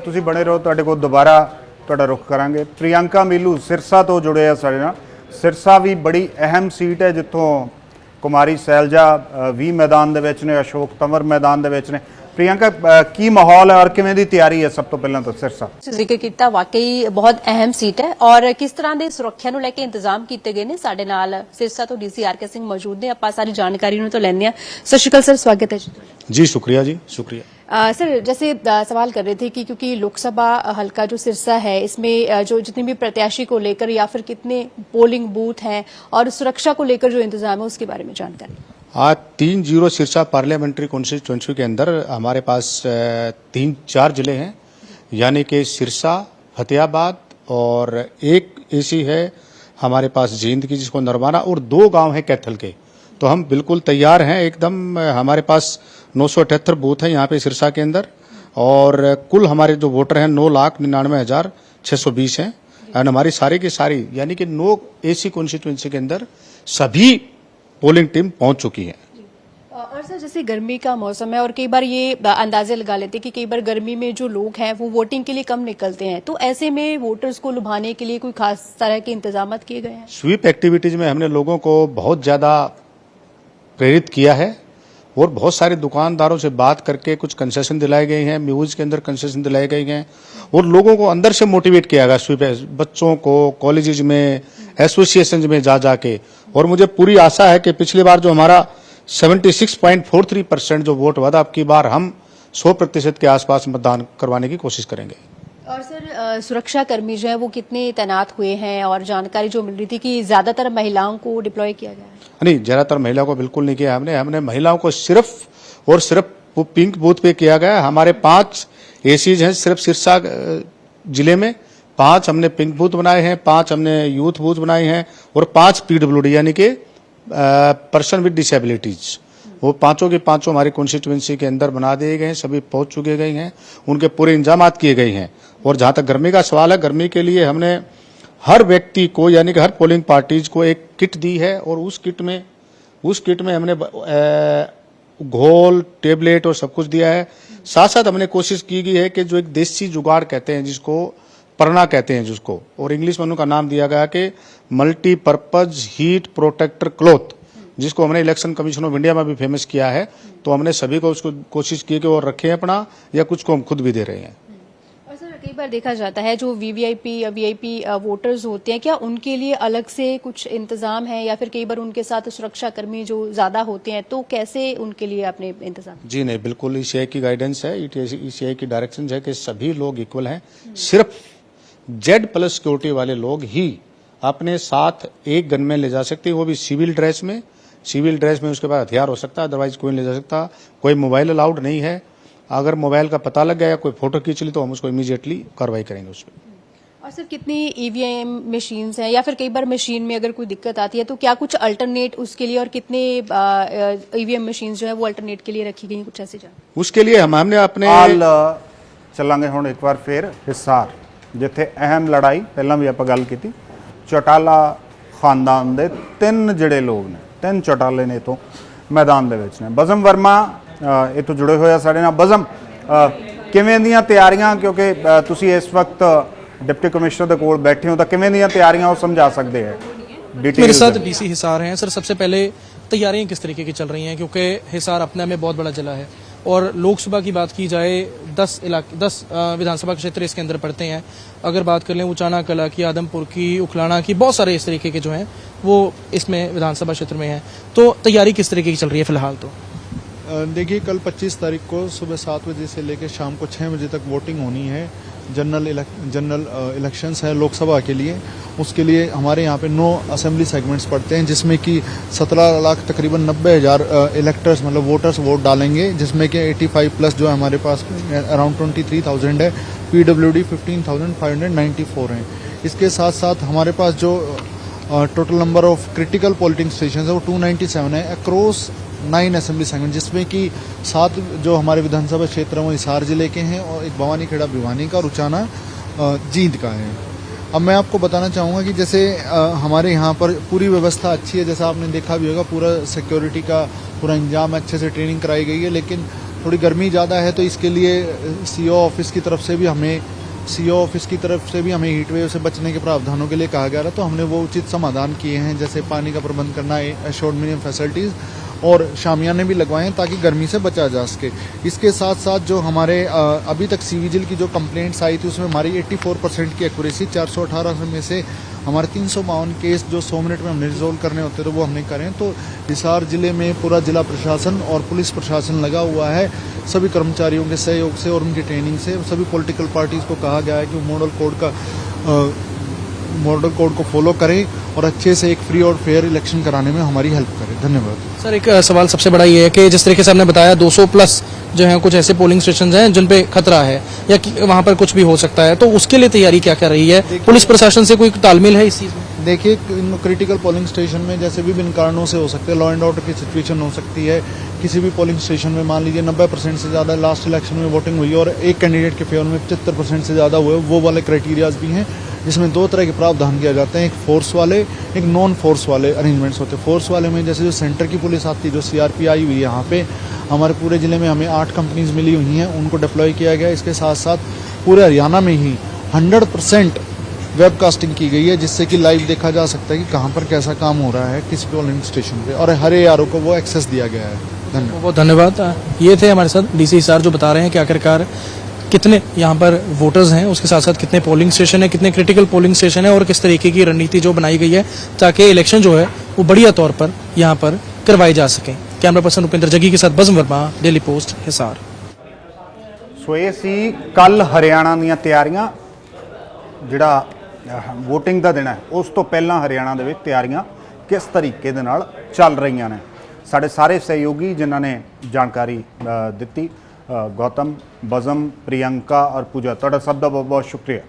ਤੁਸੀਂ ਬਣੇ ਰਹੋ, ਤੁਹਾਡੇ ਕੋਲ ਦੁਬਾਰਾ ਤੁਹਾਡਾ ਰੁਖ ਕਰਾਂਗੇ। ਪ੍ਰਿਯੰਕਾ ਮੀਲੂ ਸਿਰਸਾ ਤੋਂ ਜੁੜੇ ਆ ਸਾਡੇ ਨਾਲ। ਸਿਰਸਾ ਵੀ ਬੜੀ ਅਹਿਮ ਸੀਟ ਹੈ ਜਿੱਥੋਂ ਕੁਮਾਰੀ ਸੈਲਜਾ ਵੀ ਮੈਦਾਨ ਦੇ ਵਿੱਚ ਨੇ, ਅਸ਼ੋਕ ਤੰਵਰ ਮੈਦਾਨ ਦੇ ਵਿੱਚ ਨੇ। प्रियंका, की माहौल है और किवें दी तैयारी है? सब तो पहला तो सिरसा जिक्र किया, वाकई बहुत अहम सीट है और किस तरह की सुरक्षा ਨੂੰ ਲੈ ਕੇ इंतजाम किए गए हैं। ਸਾਡੇ ਨਾਲ सिरसा तो DC RK ਸਿੰਘ मौजूद ने, ਆਪਾਂ सारी जानकारी ਨੂੰ तो ਲੈਣੇ ਆ। सत श्री अकाल सर, स्वागत है जी। शुक्रिया जी, शुक्रिया। सर, जैसे सवाल कर रहे थे कि क्योंकि लोकसभा हल्का जो सिरसा है इसमें जो जितने भी प्रत्याशी को लेकर या फिर कितने पोलिंग बूथ हैं और सुरक्षा को लेकर जो इंतजाम है उसके बारे में जानकारी। आज 3-0 सिरसा पार्लियामेंट्री कॉन्स्टिट्यूंसी के अंदर हमारे पास 3-4 जिले हैं, यानी कि सिरसा, फतेहाबाद और एक ऐसी है हमारे पास जींद की जिसको नरवाना, और 2 गांव हैं कैथल के। तो हम बिल्कुल तैयार हैं एकदम। हमारे पास 978 बूथ हैं यहाँ पे सिरसा के अंदर, और कुल हमारे जो वोटर हैं 9,99,620 हैं। और हमारी सारी की सारी यानी कि 9 ऐसी कॉन्स्टिट्यूंसी के अंदर सभी पोलिंग टीम पहुंच चुकी है। और सर, जैसे गर्मी का मौसम है और कई बार ये अंदाजे लगा लेते हैं कि कई बार गर्मी में जो लोग हैं वो वोटिंग के लिए कम निकलते हैं, तो ऐसे में वोटर्स को लुभाने के लिए कोई खास तरह के इंतजाम किए गए हैं? स्वीप एक्टिविटीज में हमने लोगों को बहुत ज्यादा प्रेरित किया है और बहुत सारे दुकानदारों से बात करके कुछ कंसेशन दिलाए गए हैं, म्यूज के अंदर कंसेशन दिलाए गए हैं, और लोगों को अंदर से मोटिवेट किया गया स्वीप, बच्चों को कॉलेजेस में, एसोसिएशन में जा जाके। और मुझे पूरी आशा है कि पिछली बार जो हमारा 76.43% जो वोट हुआ था, अब की बार हम 100% के आसपास मतदान करवाने की कोशिश करेंगे। और सर, सुरक्षा कर्मी जो है वो कितने तैनात हुए हैं, और जानकारी जो मिल रही थी कि ज्यादातर महिलाओं को डिप्लॉय किया गया है? नहीं, ज्यादातर महिलाओं को बिल्कुल नहीं किया हमने महिलाओं को सिर्फ और सिर्फ पिंक बूथ पे किया गया। हमारे 5 एसीज हैं सिर्फ सिरसा जिले में, 5 हमने पिंक बूथ बनाए हैं, 5 हमने यूथ बूथ बनाए हैं, और 5 PWD यानी कि पर्सन विद डिसेबिलिटीज, वो 5 के 5 हमारी कॉन्स्टिट्यूएंसी के अंदर बना दिए गए हैं। सभी पहुंच चुके गए हैं, उनके पूरे इंतजाम किए गए हैं। और जहां तक गर्मी का सवाल है, गर्मी के लिए हमने हर व्यक्ति को यानी कि हर पोलिंग पार्टीज को एक किट दी है, और उस किट में हमने घोल, टेबलेट और सब कुछ दिया है। साथ साथ हमने कोशिश की गई है कि जो एक देसी जुगाड़ कहते हैं, जिसको परना कहते हैं जिसको, और इंग्लिश में उनका नाम दिया गया कि मल्टीपर्पज हीट प्रोटेक्टर क्लॉथ, जिसको हमने इलेक्शन कमीशन ऑफ इंडिया में भी फेमस किया है। तो हमने सभी को उसको कोशिश की कि वो रखें अपना, या कुछ को हम खुद भी दे रहे हैं। और सर, कई बार देखा जाता है जो वीवीआईपी या वीआईपी वोटर्स होते हैं, क्या उनके लिए अलग से कुछ इंतजाम है, या फिर कई बार उनके साथ सुरक्षा कर्मी जो ज्यादा होते हैं, तो कैसे उनके लिए अपने इंतजाम? जी नहीं, बिल्कुल ईसीआई की गाइडेंस है, ईसीआई की डायरेक्शन है कि सभी लोग इक्वल हैं। सिर्फ Z+ सिक्योरिटी वाले लोग ही अपने साथ एक गनमैन ले जा सकते हैं, वो भी सिविल ड्रेस में उसके बाद हथियार हो सकता है, अदरवाइज कोई नहीं ले जा सकता। कोई मोबाइल अलाउड नहीं है। अगर मोबाइल का पता लग गया या कोई फोटो खींच ली तो हम उसको इमीडिएटली कार्रवाई करेंगे उस पर। और सर, कितनी ईवीएम मशीन्स हैं, या फिर कई बार मशीन में अगर कोई दिक्कत आती है तो क्या कुछ अल्टरनेट उसके लिए, और कितने ईवीएम मशीन्स जो है वो अल्टरनेट के लिए रखी गई, कुछ ऐसे जान? उसके लिए हमने अपने ਚੱਲਾਂਗੇ ਹੁਣ ਇੱਕ ਵਾਰ ਫੇਰ ਹਿਸਾਰ, ਜਿੱਥੇ ਅਹਿਮ ਲੜਾਈ ਪਹਿਲਾਂ ਵੀ ਆਪਾਂ ਗੱਲ ਕੀਤੀ। ਚੌਟਾਲਾ ਖਾਨਦਾਨ ਦੇ 3 ਜਿਹੜੇ ਲੋਕ ਨੇ, 3 ਚੌਟਾਲੇ ਨੇ ਇਥੋਂ ਮੈਦਾਨ ਦੇ ਵਿੱਚ ਨੇ। ਬਜ਼ਮ ਵਰਮਾ ਇਥੋਂ ਜੁੜੇ ਹੋਏ ਆ ਸਾਡੇ ਨਾਲ। ਬਜ਼ਮ, ਕਿਵੇਂ ਦੀਆਂ ਤਿਆਰੀਆਂ, ਕਿਉਂਕਿ ਤੁਸੀਂ ਇਸ ਵਕਤ डिप्टी कमिश्नर के कोल बैठे हो, तो किवें ਦੀਆਂ ਤਿਆਰੀਆਂ ਉਹ ਸਮਝਾ ਸਕਦੇ हैं? मेरे साथ डीसी हिसार हैं। सर, सबसे पहले तैयारियां किस तरीके की चल रही हैं, क्योंकि हिसार अपने में बहुत बड़ा जिला है, और लोकसभा की बात की जाए 10 विधानसभा क्षेत्र इसके अंदर पड़ते हैं। अगर बात कर लें उचाना कला की, आदमपुर की, उखलाना की, बहुत सारे इस तरीके के जो हैं वो इसमें विधानसभा क्षेत्र में हैं। तो तैयारी किस तरीके की चल रही है फिलहाल? तो देखिए, कल 25 तारीख को सुबह 7 बजे से लेकर शाम को 6 बजे तक वोटिंग होनी है। जनरल इलेक्शंस है लोकसभा के लिए। उसके लिए हमारे यहाँ पे 9 असेंबली सेगमेंट्स पड़ते हैं, जिसमें कि 17 लाख तकरीबन 90,000 इलेक्टर्स मतलब वोटर्स वोट डालेंगे, जिसमें कि 85+ जो है हमारे पास अराउंड 23,000 है, PWD 15,594 हैं। इसके साथ साथ हमारे पास जो total number of critical polling station है वो 297 है अक्रॉस 9 असेंबली सेगमेंट, जिसमें कि 7 जो हमारे विधानसभा क्षेत्र हैं वो हिसार जिले के हैं, और एक भवानी खेड़ा भिवानी का और उचाना जींद का है। अब मैं आपको बताना चाहूँगा कि जैसे हमारे यहाँ पर पूरी व्यवस्था अच्छी है, जैसा आपने देखा भी होगा, पूरा सिक्योरिटी का पूरा इंतजाम अच्छे से ट्रेनिंग कराई गई है। लेकिन थोड़ी गर्मी ज़्यादा है, तो इसके लिए सीओ ऑफिस की तरफ से भी हमें हीट वेव से बचने के प्रावधानों के लिए कहा गया था, तो हमने वो उचित समाधान किए हैं, जैसे पानी का प्रबंध करना, एश्योर्ड मिनिमम फैसिलिटीज़, और शामियाने भी लगवाए हैं ताकि गर्मी से बचा जा सके। इसके साथ साथ जो हमारे अभी तक सीविजिल की जो कंप्लेंट्स आई थी उसमें हमारी 84% की एक्यूरेसी, 418 में से हमारे 352 केस जो 100 मिनट में हमने रिजोल्व करने होते तो वो हमने करें। तो हिसार जिले में पूरा जिला प्रशासन और पुलिस प्रशासन लगा हुआ है, सभी कर्मचारियों के सहयोग से और उनकी ट्रेनिंग से। सभी पॉलिटिकल पार्टीज को कहा गया है कि मॉडल कोड को फॉलो करें और अच्छे से एक फ्री और फेयर इलेक्शन कराने में हमारी हेल्प करे। धन्यवाद। सर एक सवाल सबसे बड़ा ये है कि जिस तरीके से आपने बताया 200 प्लस जो है कुछ ऐसे पोलिंग स्टेशन हैं जिन पे खतरा है या वहां पर कुछ भी हो सकता है, तो उसके लिए तैयारी क्या कर रही है? पुलिस प्रशासन से कोई तालमेल है इस चीज में? देखिए, क्रिटिकल पोलिंग स्टेशन में जैसे विभिन्न कारणों से हो सकते हैं, लॉ एंड ऑर्डर की सिचुएशन हो सकती है। किसी भी पोलिंग स्टेशन में मान लीजिए 90% से ज़्यादा लास्ट इलेक्शन में वोटिंग हुई और एक कैंडिडेट के फेवर में 75% से ज़्यादा हुए, वो वाले क्राइटेरियाज भी हैं जिसमें दो तरह के प्रावधान किया जाते हैं, एक फोर्स वाले, एक नॉन फोर्स वाले अरेंजमेंट्स होते हैं। फोर्स वाले में जैसे जो सेंटर की पुलिस आती है, जो CRP आई हुई है यहाँ पे, हमारे पूरे जिले में हमें 8 कंपनीज मिली हुई हैं, उनको डिप्लॉय किया गया है। इसके साथ साथ पूरे हरियाणा में ही 100% वेबकास्टिंग की गई है, जिससे कि लाइव देखा जा सकता है कि कहाँ पर कैसा काम हो रहा है किस पोलिंग स्टेशन पे, और हर ARO को वो एक्सेस दिया गया है। धन्यवाद। बहुत धन्यवाद। ये थे हमारे साथ DC हिसार जो बता रहे हैं कि आखिरकार कितने यहाँ पर वोटर्स हैं, उसके साथ साथ कितने पोलिंग स्टेशन है, कितने क्रिटिकल पोलिंग स्टेशन है और किस तरीके की रणनीति जो बनाई गई है ताकि इलेक्शन जो है वो बढ़िया तौर पर यहाँ पर करवाई जा सके। कैमरा पर्सन उपेंद्र जग्गी के साथ बज़म वर्मा, डेली पोस्ट, हिसार। ਸੋ ਇਹ ਸੀ ਕੱਲ ਹਰਿਆਣਾ ਦੀਆਂ ਤਿਆਰੀਆਂ, ਜਿਹੜਾ ਵੋਟਿੰਗ ਦਾ ਦਿਨ ਹੈ ਉਸ ਤੋਂ ਪਹਿਲਾਂ ਹਰਿਆਣਾ ਦੇ ਵਿੱਚ ਤਿਆਰੀਆਂ ਕਿਸ ਤਰੀਕੇ ਦੇ ਨਾਲ ਚੱਲ ਰਹੀਆਂ ਨੇ। ਸਾਡੇ ਸਾਰੇ ਸਹਿਯੋਗੀ ਜਿਨ੍ਹਾਂ ਨੇ ਜਾਣਕਾਰੀ ਦਿੱਤੀ, ਗੌਤਮ, ਬਜ਼ਮ, ਪ੍ਰਿयंका और पूजा, ਤੁਹਾਡਾ ਸਭ ਦਾ ਬਹੁਤ ਬਹੁਤ ਸ਼ੁਕਰੀਆ।